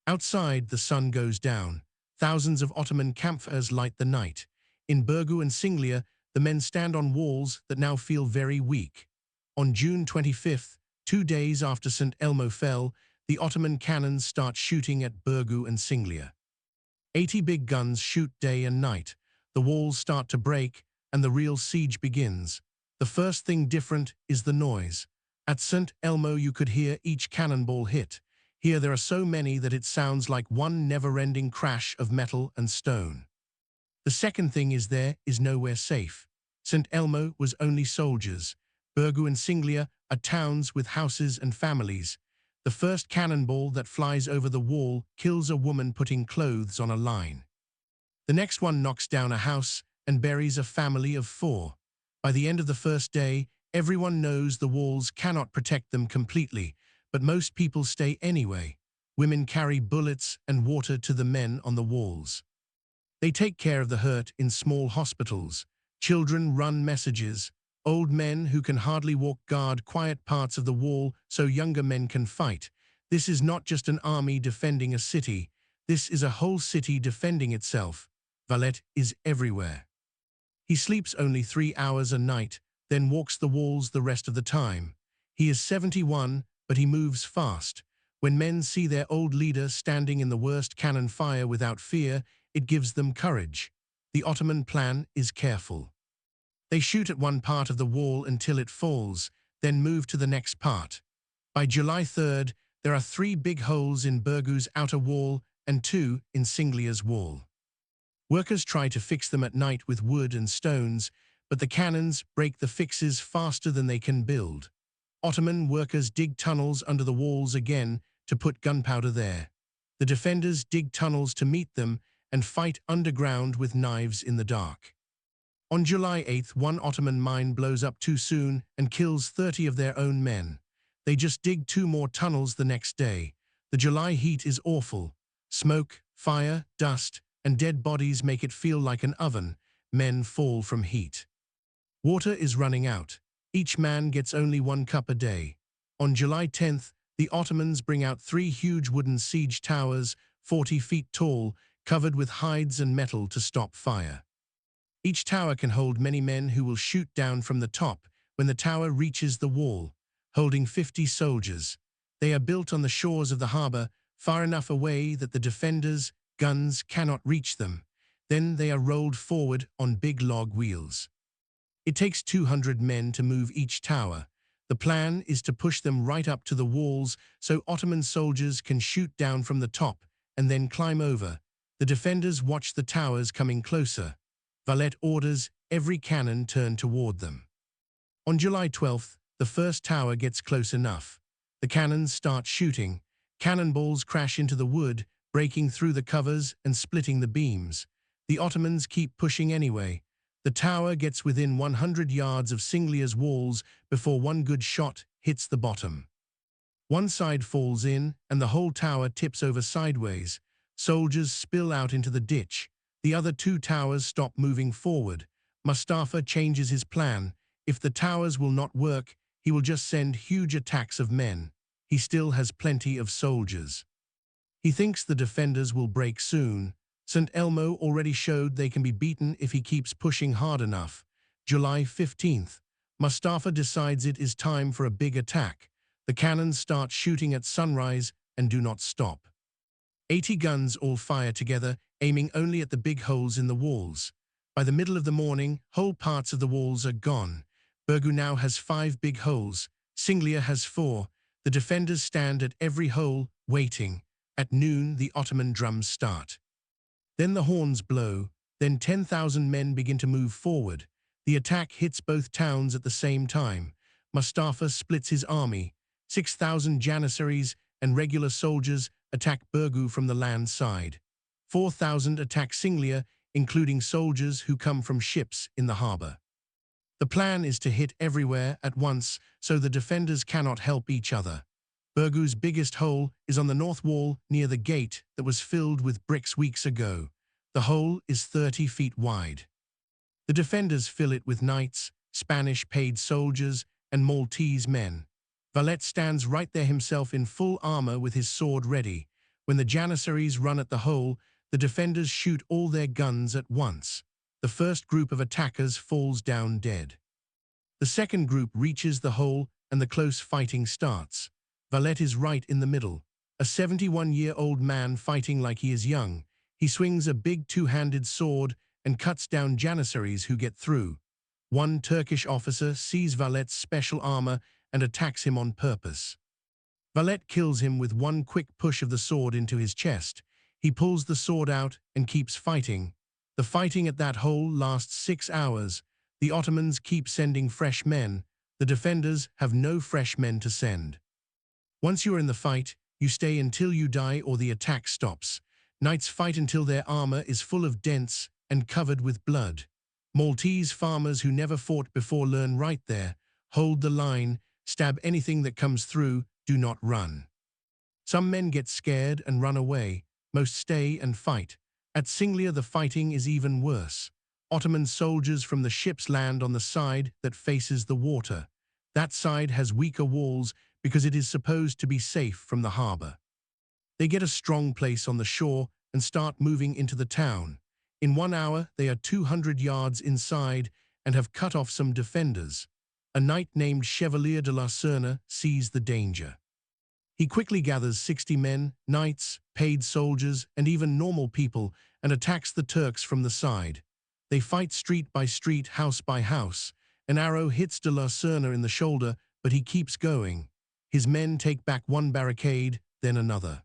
Outside, the sun goes down. Thousands of Ottoman campfires light the night. In Burgoo and Singlia, the men stand on walls that now feel very weak. On June 25th, 2 days after St. Elmo fell, the Ottoman cannons start shooting at Burgoo and Singlia. 80 big guns shoot day and night. The walls start to break, and the real siege begins. The first thing different is the noise. At St. Elmo you could hear each cannonball hit. Here there are so many that it sounds like one never-ending crash of metal and stone. The second thing is there is nowhere safe. St. Elmo was only soldiers. Burgoo and Singlia are towns with houses and families. The first cannonball that flies over the wall kills a woman putting clothes on a line. The next one knocks down a house and buries a family of 4. By the end of the first day, everyone knows the walls cannot protect them completely, but most people stay anyway. Women carry bullets and water to the men on the walls. They take care of the hurt in small hospitals. Children run messages. Old men who can hardly walk guard quiet parts of the wall so younger men can fight. This is not just an army defending a city. This is a whole city defending itself. Valette is everywhere. He sleeps only 3 hours a night, then walks the walls the rest of the time. He is 71, but he moves fast. When men see their old leader standing in the worst cannon fire without fear, it gives them courage. The Ottoman plan is careful. They shoot at one part of the wall until it falls, then move to the next part. By July 3rd, there are 3 big holes in Burgoo's outer wall and 2 in Singlia's wall. Workers try to fix them at night with wood and stones, but the cannons break the fixes faster than they can build. Ottoman workers dig tunnels under the walls again to put gunpowder there. The defenders dig tunnels to meet them and fight underground with knives in the dark. On July 8th, one Ottoman mine blows up too soon and kills 30 of their own men. They just dig 2 more tunnels the next day. The July heat is awful. Smoke, fire, dust, and dead bodies make it feel like an oven. Men fall from heat. Water is running out. Each man gets only 1 cup a day. On July 10th, the Ottomans bring out 3 huge wooden siege towers, 40 feet tall, covered with hides and metal to stop fire. Each tower can hold many men who will shoot down from the top when the tower reaches the wall, holding 50 soldiers. They are built on the shores of the harbor, far enough away that the defenders' guns cannot reach them. Then they are rolled forward on big log wheels. It takes 200 men to move each tower. The plan is to push them right up to the walls so Ottoman soldiers can shoot down from the top and then climb over. The defenders watch the towers coming closer. Valette orders every cannon turn toward them. On July 12th, the first tower gets close enough. The cannons start shooting. Cannonballs crash into the wood, breaking through the covers and splitting the beams. The Ottomans keep pushing anyway. The tower gets within 100 yards of Singlia's walls before one good shot hits the bottom. One side falls in, and the whole tower tips over sideways. Soldiers spill out into the ditch. The other two towers stop moving forward. Mustafa changes his plan. If the towers will not work, he will just send huge attacks of men. He still has plenty of soldiers. He thinks the defenders will break soon. St. Elmo already showed they can be beaten if he keeps pushing hard enough. July 15th. Mustafa decides it is time for a big attack. The cannons start shooting at sunrise and do not stop. 80 guns all fire together, aiming only at the big holes in the walls. By the middle of the morning, whole parts of the walls are gone. Burgu now has 5 big holes. Singlia has 4. The defenders stand at every hole, waiting. At noon, the Ottoman drums start. Then the horns blow. Then 10,000 men begin to move forward. The attack hits both towns at the same time. Mustafa splits his army. 6,000 Janissaries and regular soldiers attack Burgu from the land side. 4,000 attack Singlia, including soldiers who come from ships in the harbor. The plan is to hit everywhere at once so the defenders cannot help each other. Burgu's biggest hole is on the north wall near the gate that was filled with bricks weeks ago. The hole is 30 feet wide. The defenders fill it with knights, Spanish paid soldiers, and Maltese men. Valette stands right there himself in full armor with his sword ready. When the Janissaries run at the hole, the defenders shoot all their guns at once. The first group of attackers falls down dead. The second group reaches the hole and the close fighting starts. Valette is right in the middle, a 71-year-old man fighting like he is young. He swings a big two-handed sword and cuts down Janissaries who get through. One Turkish officer sees Valette's special armor and attacks him on purpose. Valette kills him with one quick push of the sword into his chest. He pulls the sword out and keeps fighting. The fighting at that hole lasts 6 hours. The Ottomans keep sending fresh men. The defenders have no fresh men to send. Once you are in the fight, you stay until you die or the attack stops. Knights fight until their armor is full of dents and covered with blood. Maltese farmers who never fought before learn right there. Hold the line, stab anything that comes through, do not run. Some men get scared and run away. Most stay and fight. At Singlia the fighting is even worse. Ottoman soldiers from the ships land on the side that faces the water. That side has weaker walls because it is supposed to be safe from the harbor. They get a strong place on the shore and start moving into the town. In 1 hour, they are 200 yards inside and have cut off some defenders. A knight named Chevalier de la Serna sees the danger. He quickly gathers 60 men, knights, paid soldiers, and even normal people and attacks the Turks from the side. They fight street by street, house by house. An arrow hits de la Serna in the shoulder, but he keeps going. His men take back one barricade, then another.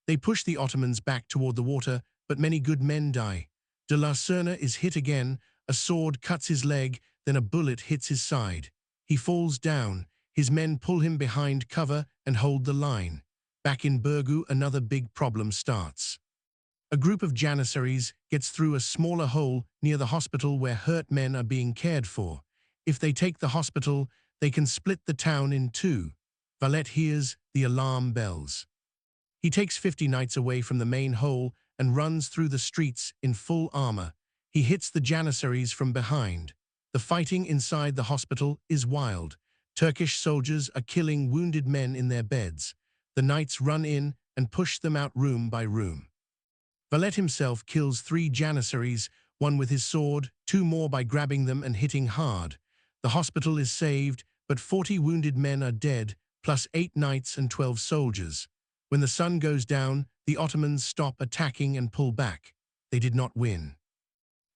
They push the Ottomans back toward the water, but many good men die. De la Serna is hit again, a sword cuts his leg, then a bullet hits his side. He falls down. His men pull him behind cover and hold the line. Back in Burgu, another big problem starts. A group of Janissaries gets through a smaller hole near the hospital where hurt men are being cared for. If they take the hospital, they can split the town in two. Valette hears the alarm bells. He takes 50 knights away from the main hole and runs through the streets in full armor. He hits the Janissaries from behind. The fighting inside the hospital is wild. Turkish soldiers are killing wounded men in their beds. The knights run in and push them out room by room. Valette himself kills 3 Janissaries, one with his sword, 2 more by grabbing them and hitting hard. The hospital is saved, but 40 wounded men are dead, plus 8 knights and 12 soldiers. When the sun goes down, the Ottomans stop attacking and pull back. They did not win.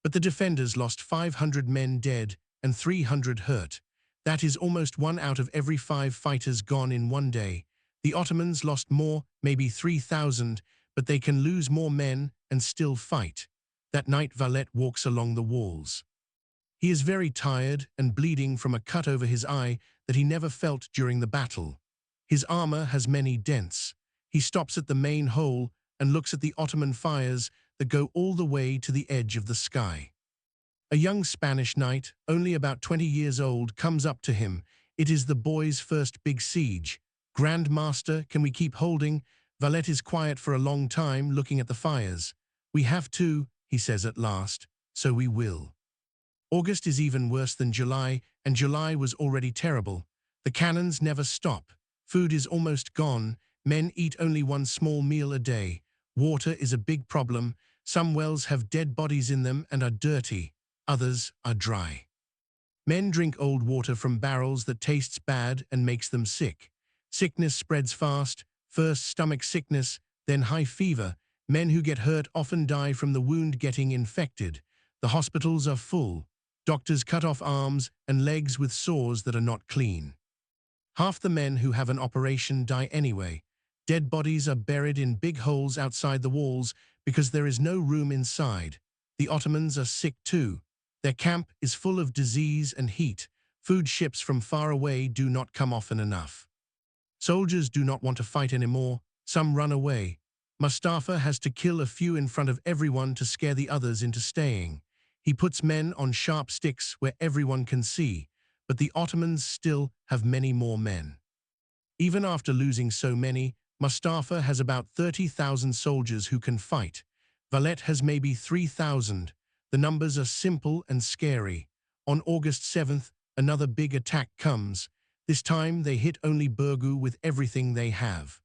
But the defenders lost 500 men dead and 300 hurt. That is almost 1 out of every 5 fighters gone in one day. The Ottomans lost more, maybe 3,000, but they can lose more men and still fight. That night Valette walks along the walls. He is very tired and bleeding from a cut over his eye that he never felt during the battle. His armor has many dents. He stops at the main hole and looks at the Ottoman fires that go all the way to the edge of the sky. A young Spanish knight, only about 20 years old, comes up to him. It is the boy's first big siege. "Grand Master, can we keep holding?" Valette is quiet for a long time, looking at the fires. "We have to," he says at last, "so we will." August is even worse than July, and July was already terrible. The cannons never stop. Food is almost gone. Men eat only one small meal a day. Water is a big problem. Some wells have dead bodies in them and are dirty. Others are dry. Men drink old water from barrels that tastes bad and makes them sick. Sickness spreads fast, first stomach sickness, then high fever. Men who get hurt often die from the wound getting infected. The hospitals are full. Doctors cut off arms and legs with sores that are not clean. Half the men who have an operation die anyway. Dead bodies are buried in big holes outside the walls because there is no room inside. The Ottomans are sick too. Their camp is full of disease and heat. Food ships from far away do not come often enough. Soldiers do not want to fight anymore. Some run away. Mustafa has to kill a few in front of everyone to scare the others into staying. He puts men on sharp sticks where everyone can see, but the Ottomans still have many more men. Even after losing so many, Mustafa has about 30,000 soldiers who can fight. Valette has maybe 3,000. The numbers are simple and scary. On August 7th, another big attack comes. This time they hit only Burgu with everything they have.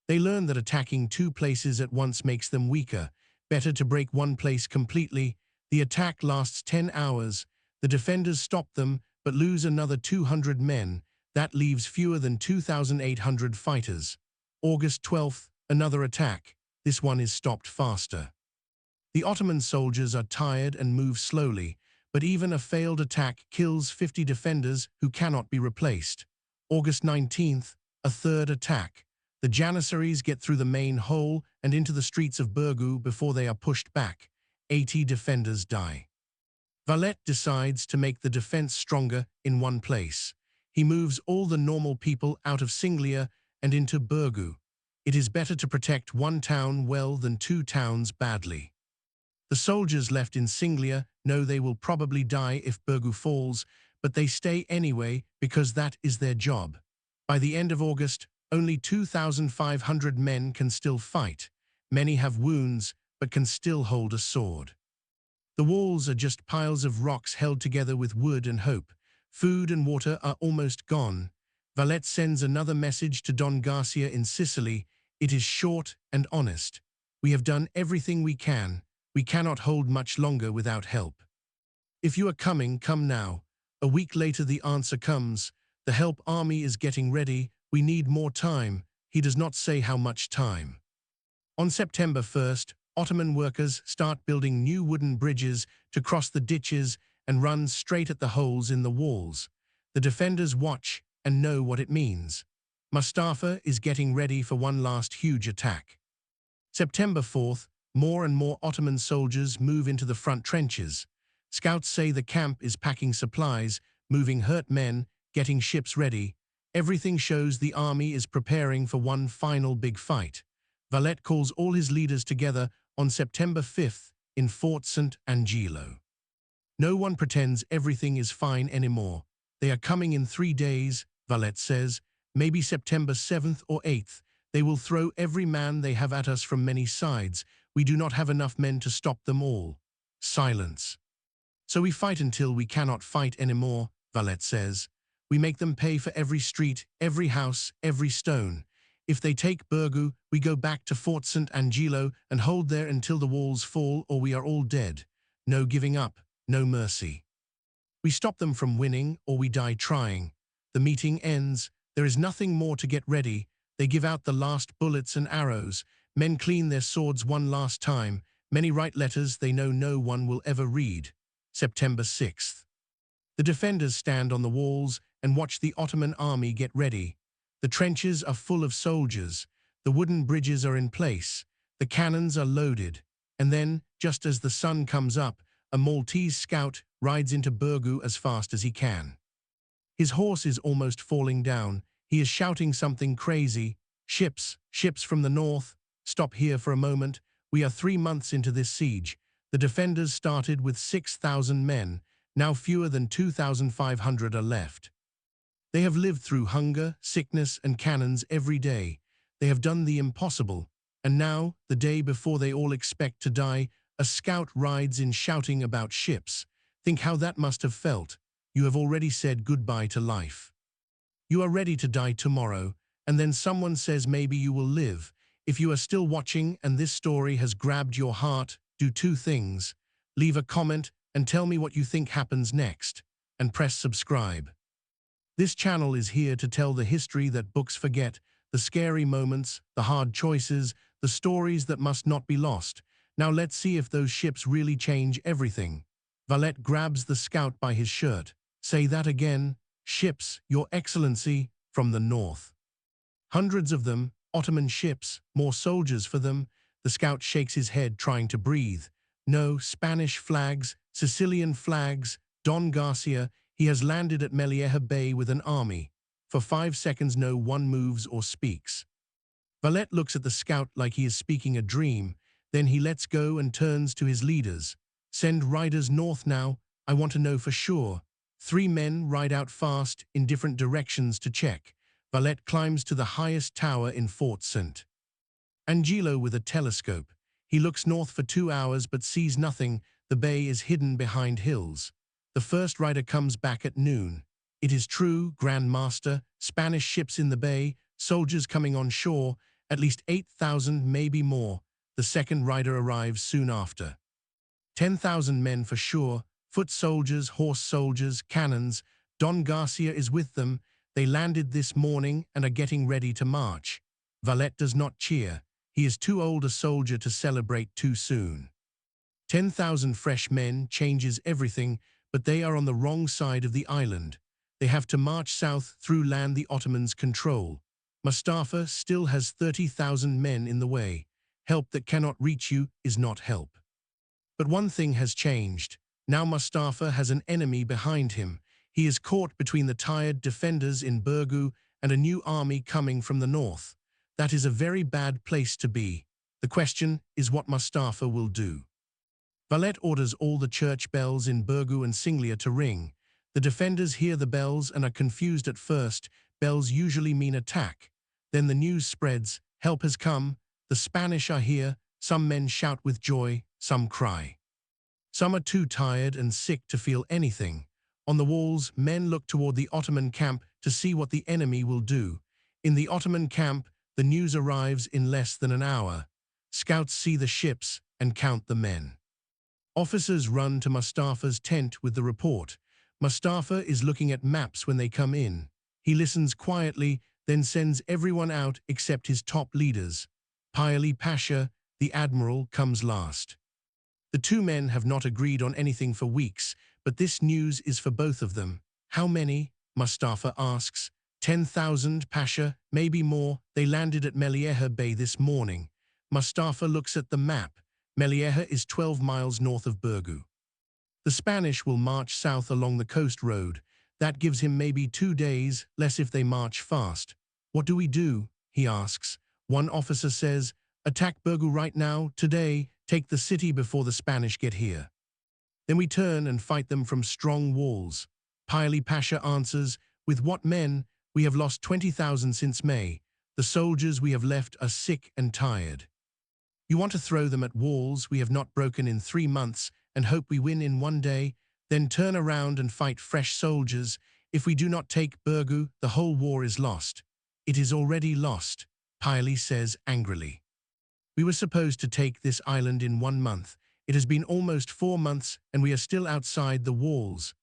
They learn that attacking two places at once makes them weaker. Better to break one place completely. The attack lasts 10 hours. The defenders stop them, but lose another 200 men. That leaves fewer than 2,800 fighters. August 12th, another attack. This one is stopped faster. The Ottoman soldiers are tired and move slowly, but even a failed attack kills 50 defenders who cannot be replaced. August 19th, a third attack. The Janissaries get through the main hole and into the streets of Burgu before they are pushed back. 80 defenders die. Valette decides to make the defense stronger in one place. He moves all the normal people out of Singlia and into Burgu. It is better to protect one town well than two towns badly. The soldiers left in Singlia know they will probably die if Burgu falls, but they stay anyway because that is their job. By the end of August, only 2,500 men can still fight. Many have wounds, but can still hold a sword. The walls are just piles of rocks held together with wood and hope. Food and water are almost gone. Valette sends another message to Don Garcia in Sicily. It is short and honest. "We have done everything we can. We cannot hold much longer without help. If you are coming, come now." A week later the answer comes. "The help army is getting ready. We need more time." He does not say how much time. On September 1st, Ottoman workers start building new wooden bridges to cross the ditches and run straight at the holes in the walls. The defenders watch and know what it means. Mustafa is getting ready for one last huge attack. September 4th, more and more Ottoman soldiers move into the front trenches. Scouts say the camp is packing supplies, moving hurt men, getting ships ready. Everything shows the army is preparing for one final big fight. Valette calls all his leaders together on September 5th in Fort St. Angelo. No one pretends everything is fine anymore. They are coming in 3 days, Valette says, maybe September 7th or 8th. They will throw every man they have at us from many sides. We do not have enough men to stop them all. Silence. So we fight until we cannot fight anymore, Valette says. We make them pay for every street, every house, every stone. If they take Burgu, we go back to Fort St. Angelo and hold there until the walls fall or we are all dead. No giving up, no mercy. We stop them from winning or we die trying. The meeting ends. There is nothing more to get ready. They give out the last bullets and arrows. Men clean their swords one last time. Many write letters they know no one will ever read. September 6th. The defenders stand on the walls and watch the Ottoman army get ready. The trenches are full of soldiers. The wooden bridges are in place. The cannons are loaded. And then, just as the sun comes up, a Maltese scout rides into Burgu as fast as he can. His horse is almost falling down. He is shouting something crazy. Ships from the north. Stop here for a moment. We are 3 months into this siege. The defenders started with 6,000 men. Now fewer than 2,500 are left. They have lived through hunger, sickness, and cannons every day. They have done the impossible. And now, the day before they all expect to die, a scout rides in shouting about ships. Think how that must have felt. You have already said goodbye to life. You are ready to die tomorrow, and then someone says maybe you will live. If you are still watching and this story has grabbed your heart, do two things. Leave a comment and tell me what you think happens next, and press subscribe. This channel is here to tell the history that books forget, the scary moments, the hard choices, the stories that must not be lost. Now let's see if those ships really change everything. Valette grabs the scout by his shirt. Say that again. Ships, Your Excellency, from the north. Hundreds of them, Ottoman ships, more soldiers for them. The scout shakes his head, trying to breathe. No, Spanish flags, Sicilian flags, Don Garcia. He has landed at Melieha Bay with an army. For 5 seconds no one moves or speaks. Valette looks at the scout like he is speaking a dream. Then he lets go and turns to his leaders. Send riders north now. I want to know for sure. 3 men ride out fast in different directions to check. Valette climbs to the highest tower in Fort St. Angelo with a telescope. He looks north for 2 hours but sees nothing. The bay is hidden behind hills. The first rider comes back at noon. It is true, Grand Master. Spanish ships in the bay, soldiers coming on shore, at least 8,000, maybe more. The second rider arrives soon after. 10,000 men for sure, foot soldiers, horse soldiers, cannons. Don Garcia is with them. They landed this morning and are getting ready to march. Valette does not cheer. He is too old a soldier to celebrate too soon. 10,000 fresh men changes everything, but they are on the wrong side of the island. They have to march south through land the Ottomans control. Mustafa still has 30,000 men in the way. Help that cannot reach you is not help. But one thing has changed. Now Mustafa has an enemy behind him. He is caught between the tired defenders in Burgu and a new army coming from the north. That is a very bad place to be. The question is what Mustafa will do. Valette orders all the church bells in Burgu and Singlia to ring. The defenders hear the bells and are confused at first. Bells usually mean attack. Then the news spreads. Help has come. The Spanish are here. Some men shout with joy, some cry. Some are too tired and sick to feel anything. On the walls, men look toward the Ottoman camp to see what the enemy will do. In the Ottoman camp, the news arrives in less than an hour. Scouts see the ships and count the men. Officers run to Mustafa's tent with the report. Mustafa is looking at maps when they come in. He listens quietly, then sends everyone out except his top leaders. Paoli Pasha, the admiral, comes last. The 2 men have not agreed on anything for weeks, but this news is for both of them. How many? Mustafa asks. 10,000, Pasha, maybe more. They landed at Melieha Bay this morning. Mustafa looks at the map. Melieha is 12 miles north of Burgu. The Spanish will march south along the coast road. That gives him maybe 2 days, less if they march fast. What do we do? He asks. One officer says, attack Burgu right now, today, take the city before the Spanish get here. Then we turn and fight them from strong walls. Paoli Pasha answers, with what men? We have lost 20,000 since May. The soldiers we have left are sick and tired. You want to throw them at walls we have not broken in 3 months and hope we win in 1 day, then turn around and fight fresh soldiers. If we do not take Burgu, the whole war is lost. It is already lost, Paoli says angrily. We were supposed to take this island in 1 month. It has been almost 4 months and we are still outside the walls.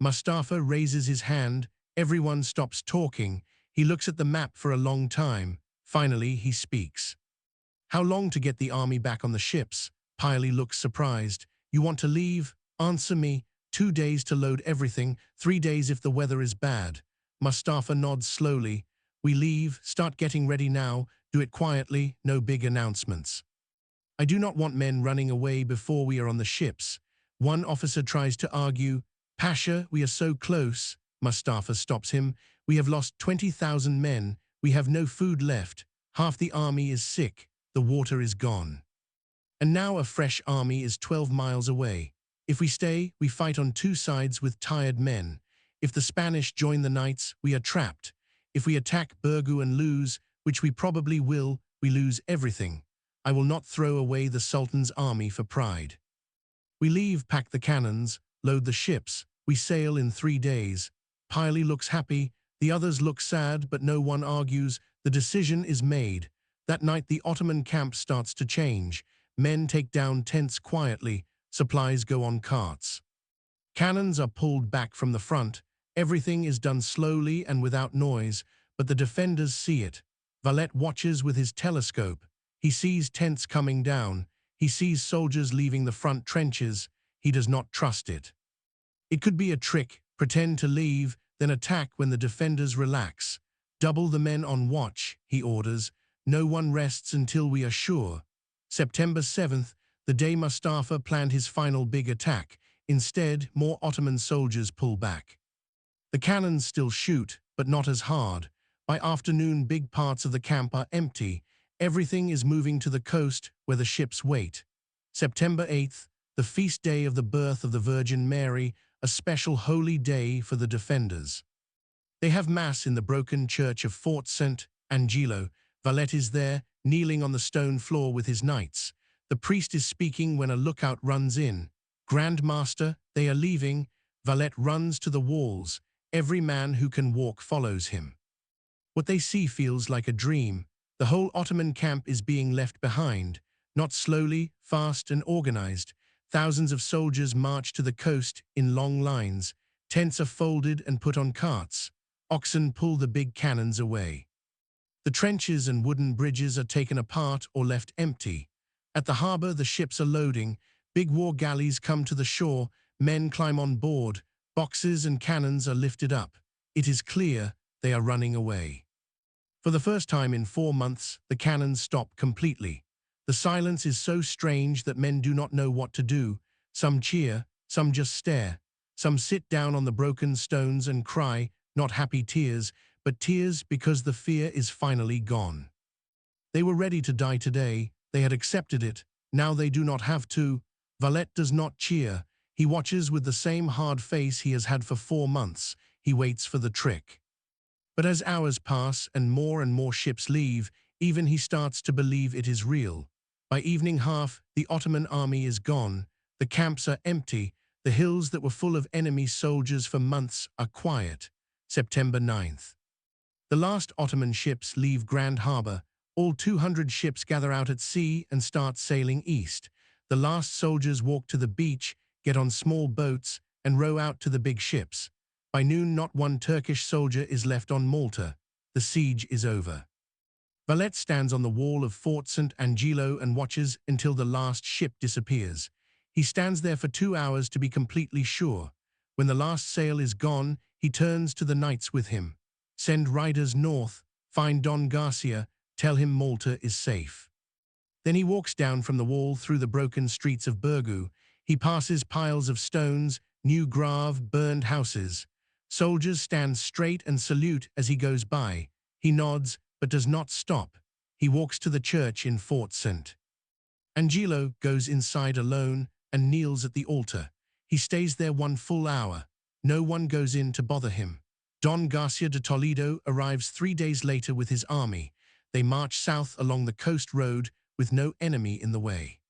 Mustafa raises his hand. Everyone stops talking. He looks at the map for a long time. Finally, he speaks. How long to get the army back on the ships? Paoli looks surprised. You want to leave? Answer me. 2 days to load everything, 3 days if the weather is bad. Mustafa nods slowly. We leave, start getting ready now, do it quietly, no big announcements. I do not want men running away before we are on the ships. One officer tries to argue. Pasha, we are so close. Mustafa stops him. We have lost 20,000 men. We have no food left. Half the army is sick. The water is gone. And now a fresh army is 12 miles away. If we stay, we fight on two sides with tired men. If the Spanish join the knights, we are trapped. If we attack Burgu and lose, which we probably will, we lose everything. I will not throw away the Sultan's army for pride. We leave, pack the cannons, load the ships. We sail in 3 days. Pili looks happy, the others look sad, but no one argues. The decision is made. That night the Ottoman camp starts to change. Men take down tents quietly, supplies go on carts. Cannons are pulled back from the front. Everything is done slowly and without noise, but the defenders see it. Valette watches with his telescope. He sees tents coming down. He sees soldiers leaving the front trenches. He does not trust it. It could be a trick, pretend to leave, then attack when the defenders relax. Double the men on watch, he orders. No one rests until we are sure. September 7th, the day Mustafa planned his final big attack. Instead, more Ottoman soldiers pull back. The cannons still shoot, but not as hard. By afternoon, big parts of the camp are empty. Everything is moving to the coast where the ships wait. September 8th, the feast day of the birth of the Virgin Mary, a special holy day for the defenders. They have mass in the broken church of Fort St. Angelo. Valette is there, kneeling on the stone floor with his knights. The priest is speaking when a lookout runs in. Grand Master, they are leaving. Valette runs to the walls. Every man who can walk follows him. What they see feels like a dream. The whole Ottoman camp is being left behind, not slowly, fast and organized. Thousands of soldiers march to the coast in long lines. Tents are folded and put on carts. Oxen pull the big cannons away. The trenches and wooden bridges are taken apart or left empty. At the harbor, the ships are loading. Big war galleys come to the shore. Men climb on board. Boxes and cannons are lifted up. It is clear they are running away. For the first time in 4 months, the cannons stop completely. The silence is so strange that men do not know what to do. Some cheer, some just stare. Some sit down on the broken stones and cry, not happy tears, but tears because the fear is finally gone. They were ready to die today. They had accepted it. Now they do not have to. Valette does not cheer. He watches with the same hard face he has had for 4 months. He waits for the trick. But as hours pass and more ships leave, even he starts to believe it is real. By evening half, the Ottoman army is gone. The camps are empty. The hills that were full of enemy soldiers for months are quiet. September 9th. The last Ottoman ships leave Grand Harbor. All 200 ships gather out at sea and start sailing east. The last soldiers walk to the beach, get on small boats, and row out to the big ships. By noon, not one Turkish soldier is left on Malta. The siege is over. Valette stands on the wall of Fort St. Angelo and watches until the last ship disappears. He stands there for 2 hours to be completely sure. When the last sail is gone, he turns to the knights with him. Send riders north, find Don Garcia, tell him Malta is safe. Then he walks down from the wall through the broken streets of Burgu. He passes piles of stones, new grave, burned houses. Soldiers stand straight and salute as he goes by. He nods, but does not stop. He walks to the church in Fort St. Angelo, goes inside alone, and kneels at the altar. He stays there 1 full hour. No one goes in to bother him. Don Garcia de Toledo arrives 3 days later with his army. They march south along the coast road with no enemy in the way.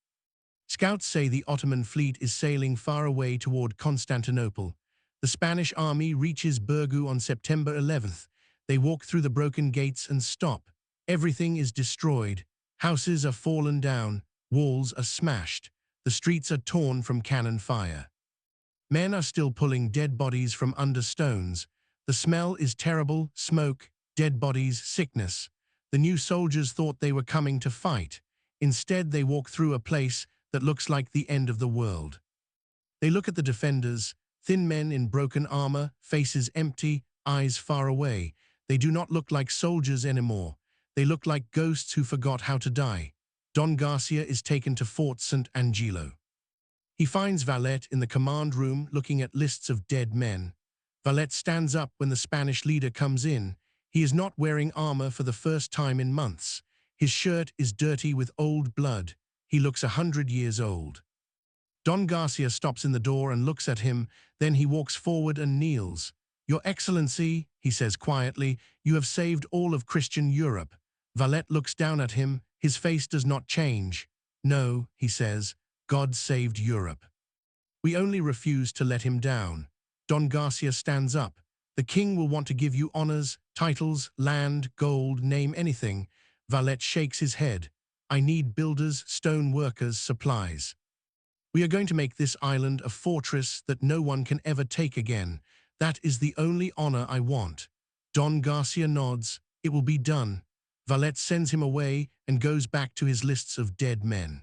Scouts say the Ottoman fleet is sailing far away toward Constantinople. The Spanish army reaches Burgu on September 11th. They walk through the broken gates and stop. Everything is destroyed. Houses are fallen down. Walls are smashed. The streets are torn from cannon fire. Men are still pulling dead bodies from under stones. The smell is terrible, smoke, dead bodies, sickness. The new soldiers thought they were coming to fight. Instead, they walk through a place that looks like the end of the world. They look at the defenders, thin men in broken armor, faces empty, eyes far away. They do not look like soldiers anymore. They look like ghosts who forgot how to die. Don Garcia is taken to Fort St. Angelo. He finds Valette in the command room looking at lists of dead men. Valette stands up when the Spanish leader comes in. He is not wearing armor for the first time in months. His shirt is dirty with old blood. He looks 100 years old. Don Garcia stops in the door and looks at him, then he walks forward and kneels. "Your Excellency," he says quietly, "you have saved all of Christian Europe." Valette looks down at him, his face does not change. "No," he says, "God saved Europe. We only refuse to let him down." Don Garcia stands up. "The king will want to give you honors, titles, land, gold, name anything." Valette shakes his head. "I need builders, stone workers, supplies. We are going to make this island a fortress that no one can ever take again. That is the only honor I want." Don Garcia nods. "It will be done." Valette sends him away and goes back to his lists of dead men.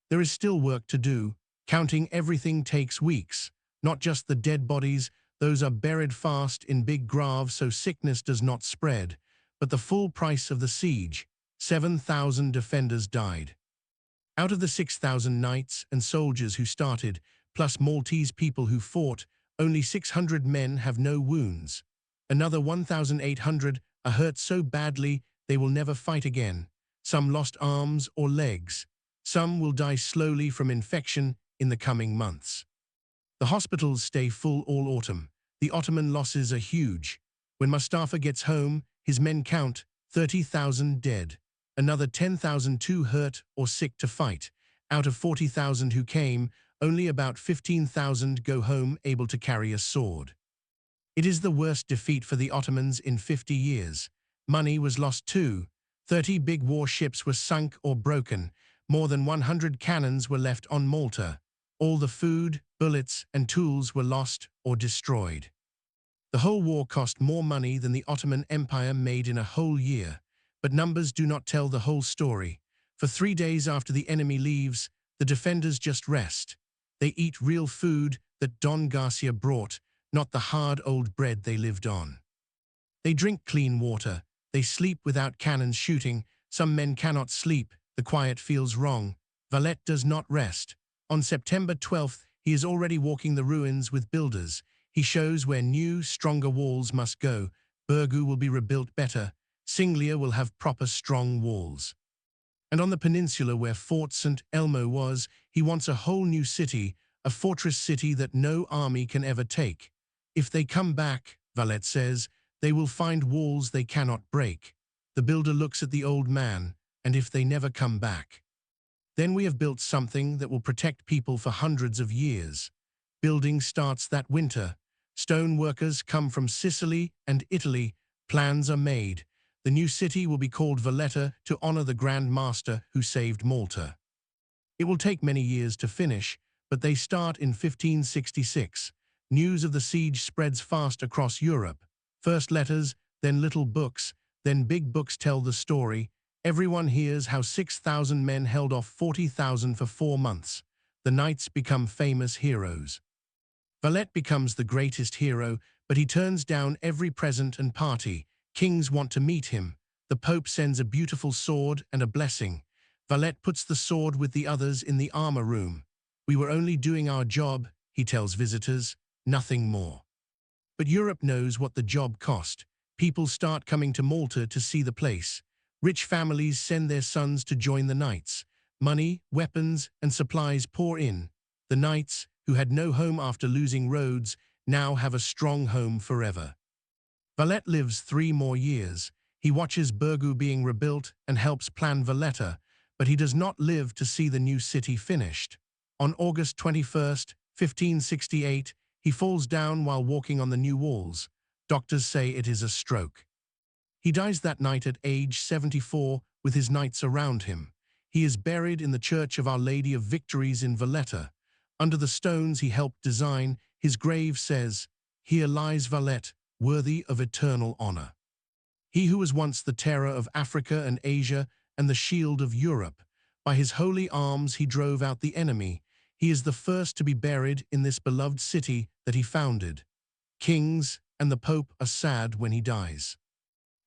There is still work to do. Counting everything takes weeks. Not just the dead bodies, those are buried fast in big graves so sickness does not spread, but the full price of the siege. 7,000 defenders died. Out of the 6,000 knights and soldiers who started, plus Maltese people who fought, only 600 men have no wounds. Another 1,800 are hurt so badly they will never fight again. Some lost arms or legs. Some will die slowly from infection in the coming months. The hospitals stay full all autumn. The Ottoman losses are huge. When Mustafa gets home, his men count 30,000 dead. Another 10,000 too hurt or sick to fight. Out of 40,000 who came, only about 15,000 go home able to carry a sword. It is the worst defeat for the Ottomans in 50 years. Money was lost too. 30 big warships were sunk or broken. More than 100 cannons were left on Malta. All the food, bullets, and tools were lost or destroyed. The whole war cost more money than the Ottoman Empire made in a whole year. But numbers do not tell the whole story. For 3 days after the enemy leaves, the defenders just rest. They eat real food that Don Garcia brought, not the hard old bread they lived on. They drink clean water. They sleep without cannons shooting. Some men cannot sleep. The quiet feels wrong. Valette does not rest. On September 12th, he is already walking the ruins with builders. He shows where new, stronger walls must go. Burgu will be rebuilt better. Singlia will have proper strong walls. And on the peninsula where Fort St. Elmo was, he wants a whole new city, a fortress city that no army can ever take. If they come back, Valette says, they will find walls they cannot break. The builder looks at the old man, and if they never come back, then we have built something that will protect people for hundreds of years. Building starts that winter. Stone workers come from Sicily and Italy. Plans are made. The new city will be called Valletta to honor the Grand Master who saved Malta. It will take many years to finish, but they start in 1566. News of the siege spreads fast across Europe. First letters, then little books, then big books tell the story. Everyone hears how 6,000 men held off 40,000 for 4 months. The knights become famous heroes. Valette becomes the greatest hero, but he turns down every present and party. Kings want to meet him. The Pope sends a beautiful sword and a blessing. Valette puts the sword with the others in the armor room. "We were only doing our job," he tells visitors, "nothing more." But Europe knows what the job cost. People start coming to Malta to see the place. Rich families send their sons to join the knights. Money, weapons, and supplies pour in. The knights, who had no home after losing Rhodes, now have a strong home forever. Valette lives 3 more years. He watches Burgu being rebuilt and helps plan Valletta, but he does not live to see the new city finished. On August 21st, 1568, he falls down while walking on the new walls. Doctors say it is a stroke. He dies that night at age 74 with his knights around him. He is buried in the Church of Our Lady of Victories in Valletta. Under the stones he helped design, his grave says, "Here lies Valette, worthy of eternal honor. He who was once the terror of Africa and Asia and the shield of Europe. By his holy arms he drove out the enemy. He is the first to be buried in this beloved city that he founded. Kings and the Pope are sad when he dies.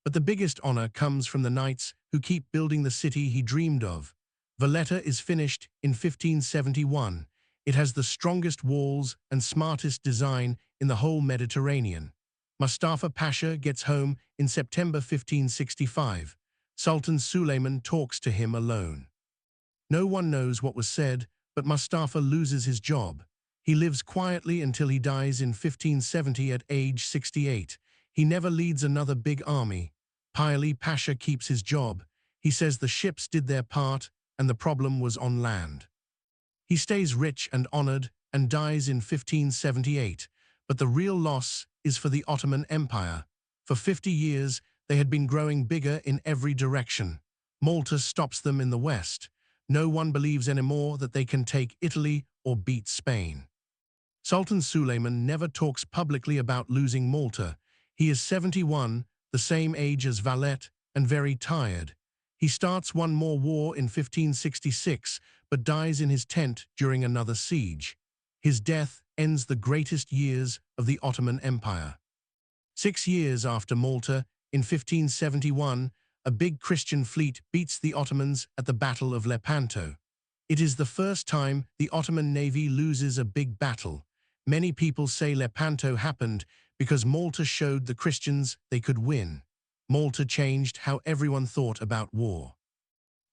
But the biggest honor comes from the knights who keep building the city he dreamed of. Valletta is finished in 1571. It has the strongest walls and smartest design in the whole Mediterranean. Mustafa Pasha gets home in September 1565. Sultan Suleiman talks to him alone. No one knows what was said, but Mustafa loses his job. He lives quietly until he dies in 1570 at age 68. He never leads another big army. Pili Pasha keeps his job. He says the ships did their part and the problem was on land. He stays rich and honored and dies in 1578, but the real loss is for the Ottoman Empire. For 50 years, they had been growing bigger in every direction. Malta stops them in the west. No one believes anymore that they can take Italy or beat Spain. Sultan Suleiman never talks publicly about losing Malta. He is 71, the same age as Valette, and very tired. He starts one more war in 1566, but dies in his tent during another siege. His death ends the greatest years of the Ottoman Empire. 6 years after Malta, in 1571, a big Christian fleet beats the Ottomans at the Battle of Lepanto. It is the first time the Ottoman navy loses a big battle. Many people say Lepanto happened because Malta showed the Christians they could win. Malta changed how everyone thought about war.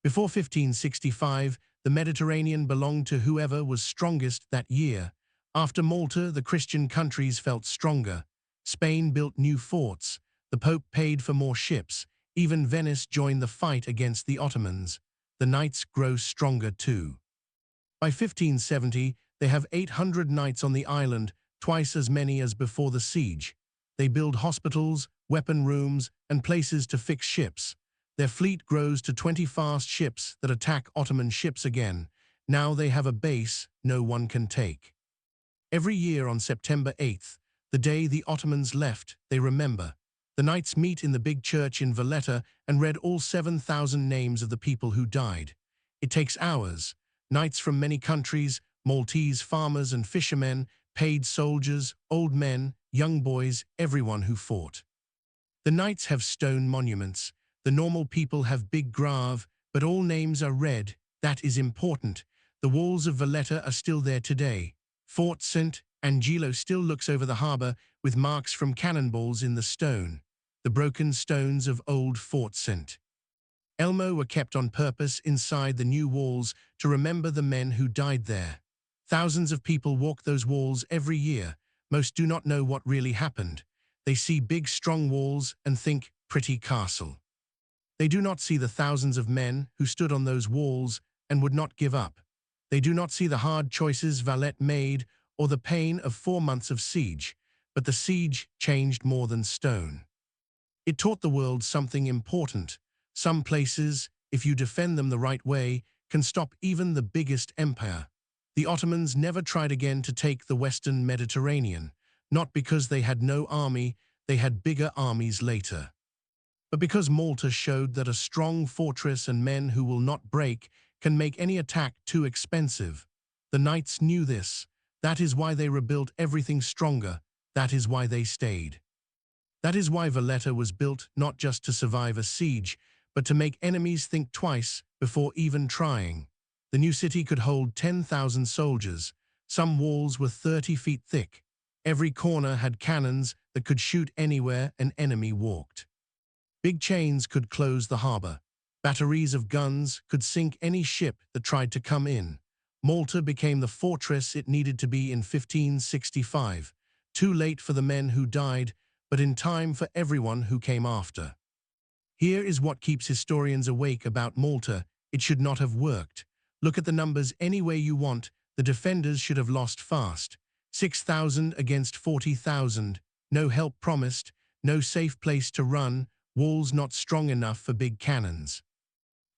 Before 1565, the Mediterranean belonged to whoever was strongest that year. After Malta, the Christian countries felt stronger. Spain built new forts. The Pope paid for more ships. Even Venice joined the fight against the Ottomans. The knights grow stronger too. By 1570, they have 800 knights on the island, twice as many as before the siege. They build hospitals, weapon rooms, and places to fix ships. Their fleet grows to 20 fast ships that attack Ottoman ships again. Now they have a base no one can take. Every year on September 8th, the day the Ottomans left, they remember. The knights meet in the big church in Valletta and read all 7,000 names of the people who died. It takes hours. Knights from many countries, Maltese farmers and fishermen, paid soldiers, old men, young boys, everyone who fought. The knights have stone monuments. The normal people have big grave, but all names are read. That is important. The walls of Valletta are still there today. Fort St. Angelo still looks over the harbour with marks from cannonballs in the stone. The broken stones of old Fort St. Elmo were kept on purpose inside the new walls to remember the men who died there. Thousands of people walk those walls every year. Most do not know what really happened. They see big strong walls and think, pretty castle. They do not see the thousands of men who stood on those walls and would not give up. They do not see the hard choices Valette made or the pain of 4 months of siege. But the siege changed more than stone. It taught the world something important. Some places, if you defend them the right way, can stop even the biggest empire. The Ottomans never tried again to take the Western Mediterranean, not because they had no army, they had bigger armies later. But because Malta showed that a strong fortress and men who will not break can make any attack too expensive. The knights knew this. That is why they rebuilt everything stronger. That is why they stayed. That is why Valletta was built not just to survive a siege, but to make enemies think twice before even trying. The new city could hold 10,000 soldiers. Some walls were 30 feet thick. Every corner had cannons that could shoot anywhere an enemy walked. Big chains could close the harbor. Batteries of guns could sink any ship that tried to come in. Malta became the fortress it needed to be in 1565. Too late for the men who died, but in time for everyone who came after. Here is what keeps historians awake about Malta. It should not have worked. Look at the numbers any way you want. The defenders should have lost fast. 6,000 against 40,000. No help promised. No safe place to run. Walls not strong enough for big cannons.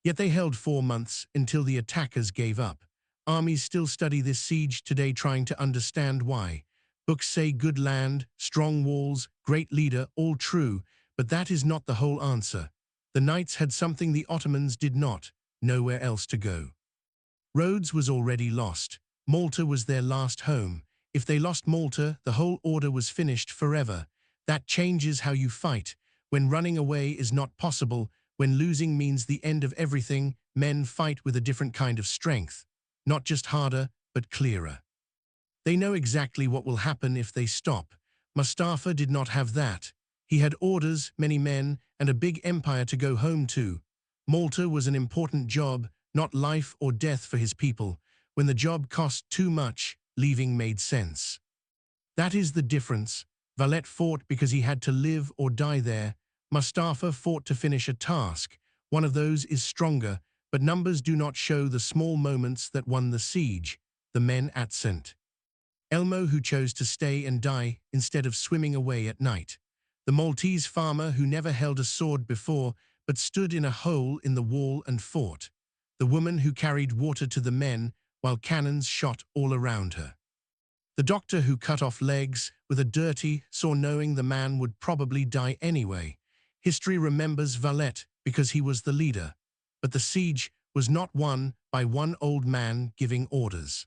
Yet they held 4 months until the attackers gave up. Armies still study this siege today trying to understand why. Books say good land, strong walls, great leader, all true, but that is not the whole answer. The knights had something the Ottomans did not, nowhere else to go. Rhodes was already lost. Malta was their last home. If they lost Malta, the whole order was finished forever. That changes how you fight. When running away is not possible, when losing means the end of everything, men fight with a different kind of strength. Not just harder, but clearer. They know exactly what will happen if they stop. Mustafa did not have that. He had orders, many men, and a big empire to go home to. Malta was an important job, not life or death for his people. When the job cost too much, leaving made sense. That is the difference. Valette fought because he had to live or die there. Mustafa fought to finish a task. One of those is stronger, but numbers do not show the small moments that won the siege. The men at St. Elmo who chose to stay and die instead of swimming away at night. The Maltese farmer who never held a sword before but stood in a hole in the wall and fought. The woman who carried water to the men while cannons shot all around her. The doctor who cut off legs with a dirty saw knowing the man would probably die anyway. History remembers Valette because he was the leader. But the siege was not won by one old man giving orders.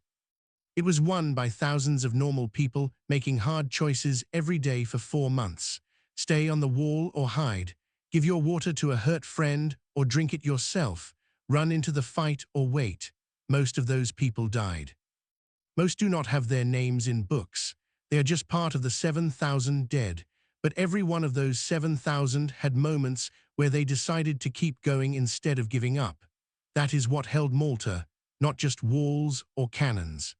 It was won by thousands of normal people making hard choices every day for 4 months. Stay on the wall or hide. Give your water to a hurt friend or drink it yourself. Run into the fight or wait. Most of those people died. Most do not have their names in books. They are just part of the 7,000 dead. But every one of those 7,000 had moments where they decided to keep going instead of giving up. That is what held Malta, not just walls or cannons.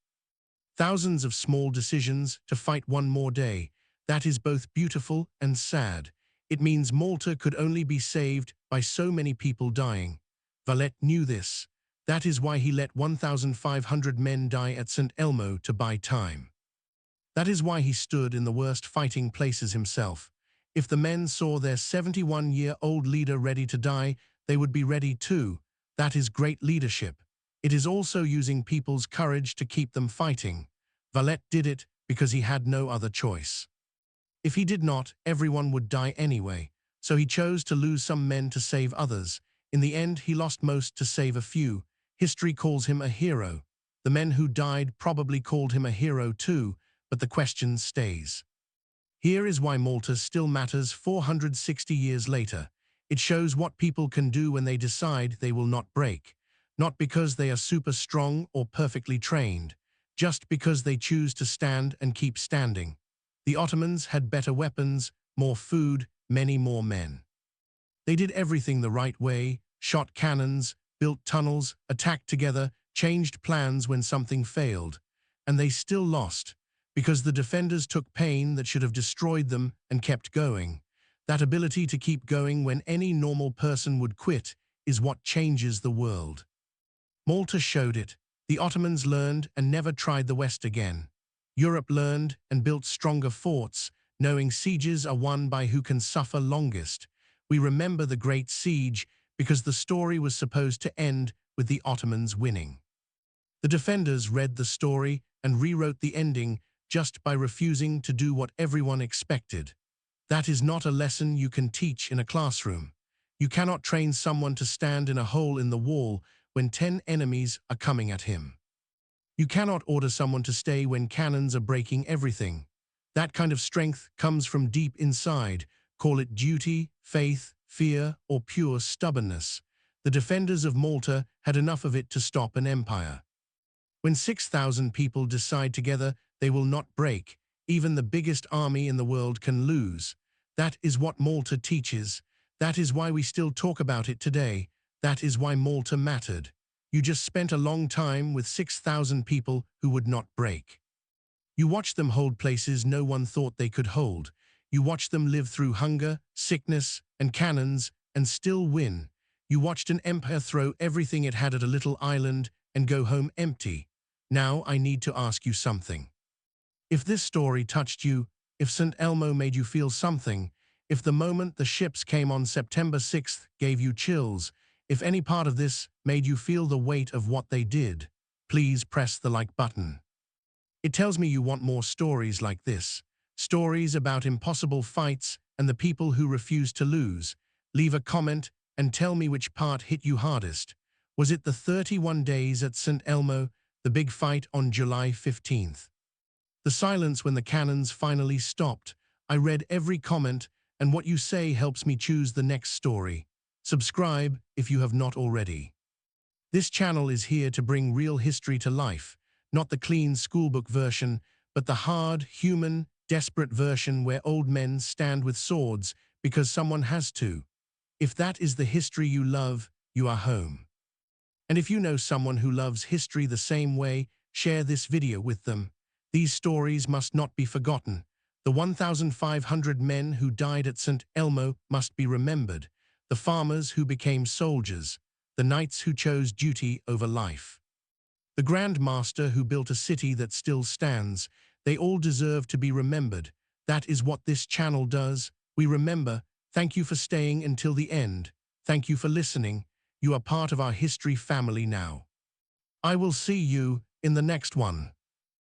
Thousands of small decisions to fight one more day. That is both beautiful and sad. It means Malta could only be saved by so many people dying. Valette knew this. That is why he let 1,500 men die at St. Elmo to buy time. That is why he stood in the worst fighting places himself. If the men saw their 71-year-old leader ready to die, they would be ready too. That is great leadership. It is also using people's courage to keep them fighting. Valette did it because he had no other choice. If he did not, everyone would die anyway, so he chose to lose some men to save others. In the end, he lost most to save a few. History calls him a hero. The men who died probably called him a hero too, but the question stays. Here is why Malta still matters 460 years later. It shows what people can do when they decide they will not break. Not because they are super strong or perfectly trained, just because they choose to stand and keep standing. The Ottomans had better weapons, more food, many more men. They did everything the right way, shot cannons, built tunnels, attacked together, changed plans when something failed. And they still lost, because the defenders took pain that should have destroyed them and kept going. That ability to keep going when any normal person would quit is what changes the world. Malta showed it. The Ottomans learned and never tried the West again. Europe learned and built stronger forts, knowing sieges are won by who can suffer longest. We remember the Great Siege because the story was supposed to end with the Ottomans winning. The defenders read the story and rewrote the ending just by refusing to do what everyone expected. That is not a lesson you can teach in a classroom. You cannot train someone to stand in a hole in the wall when 10 enemies are coming at him. You cannot order someone to stay when cannons are breaking everything. That kind of strength comes from deep inside. Call it duty, faith, fear, or pure stubbornness. The defenders of Malta had enough of it to stop an empire. When 6,000 people decide together they will not break, even the biggest army in the world can lose. That is what Malta teaches. That is why we still talk about it today. That is why Malta mattered. You just spent a long time with 6,000 people who would not break. You watched them hold places no one thought they could hold. You watched them live through hunger, sickness, and cannons, and still win. You watched an empire throw everything it had at a little island and go home empty. Now I need to ask you something. If this story touched you, if St. Elmo made you feel something, if the moment the ships came on September 6th gave you chills, if any part of this made you feel the weight of what they did, please press the like button. It tells me you want more stories like this. Stories about impossible fights and the people who refuse to lose. Leave a comment and tell me which part hit you hardest. Was it the 31 days at St. Elmo, the big fight on July 15th? The silence when the cannons finally stopped. I read every comment, and what you say helps me choose the next story. Subscribe if you have not already. This channel is here to bring real history to life, not the clean schoolbook version, but the hard, human, desperate version where old men stand with swords because someone has to. If that is the history you love, you are home. And if you know someone who loves history the same way, share this video with them. These stories must not be forgotten. The 1,500 men who died at St. Elmo must be remembered, the farmers who became soldiers, the knights who chose duty over life, the Grand Master who built a city that still stands. They all deserve to be remembered. That is what this channel does. We remember. Thank you for staying until the end. Thank you for listening. You are part of our history family now. I will see you in the next one.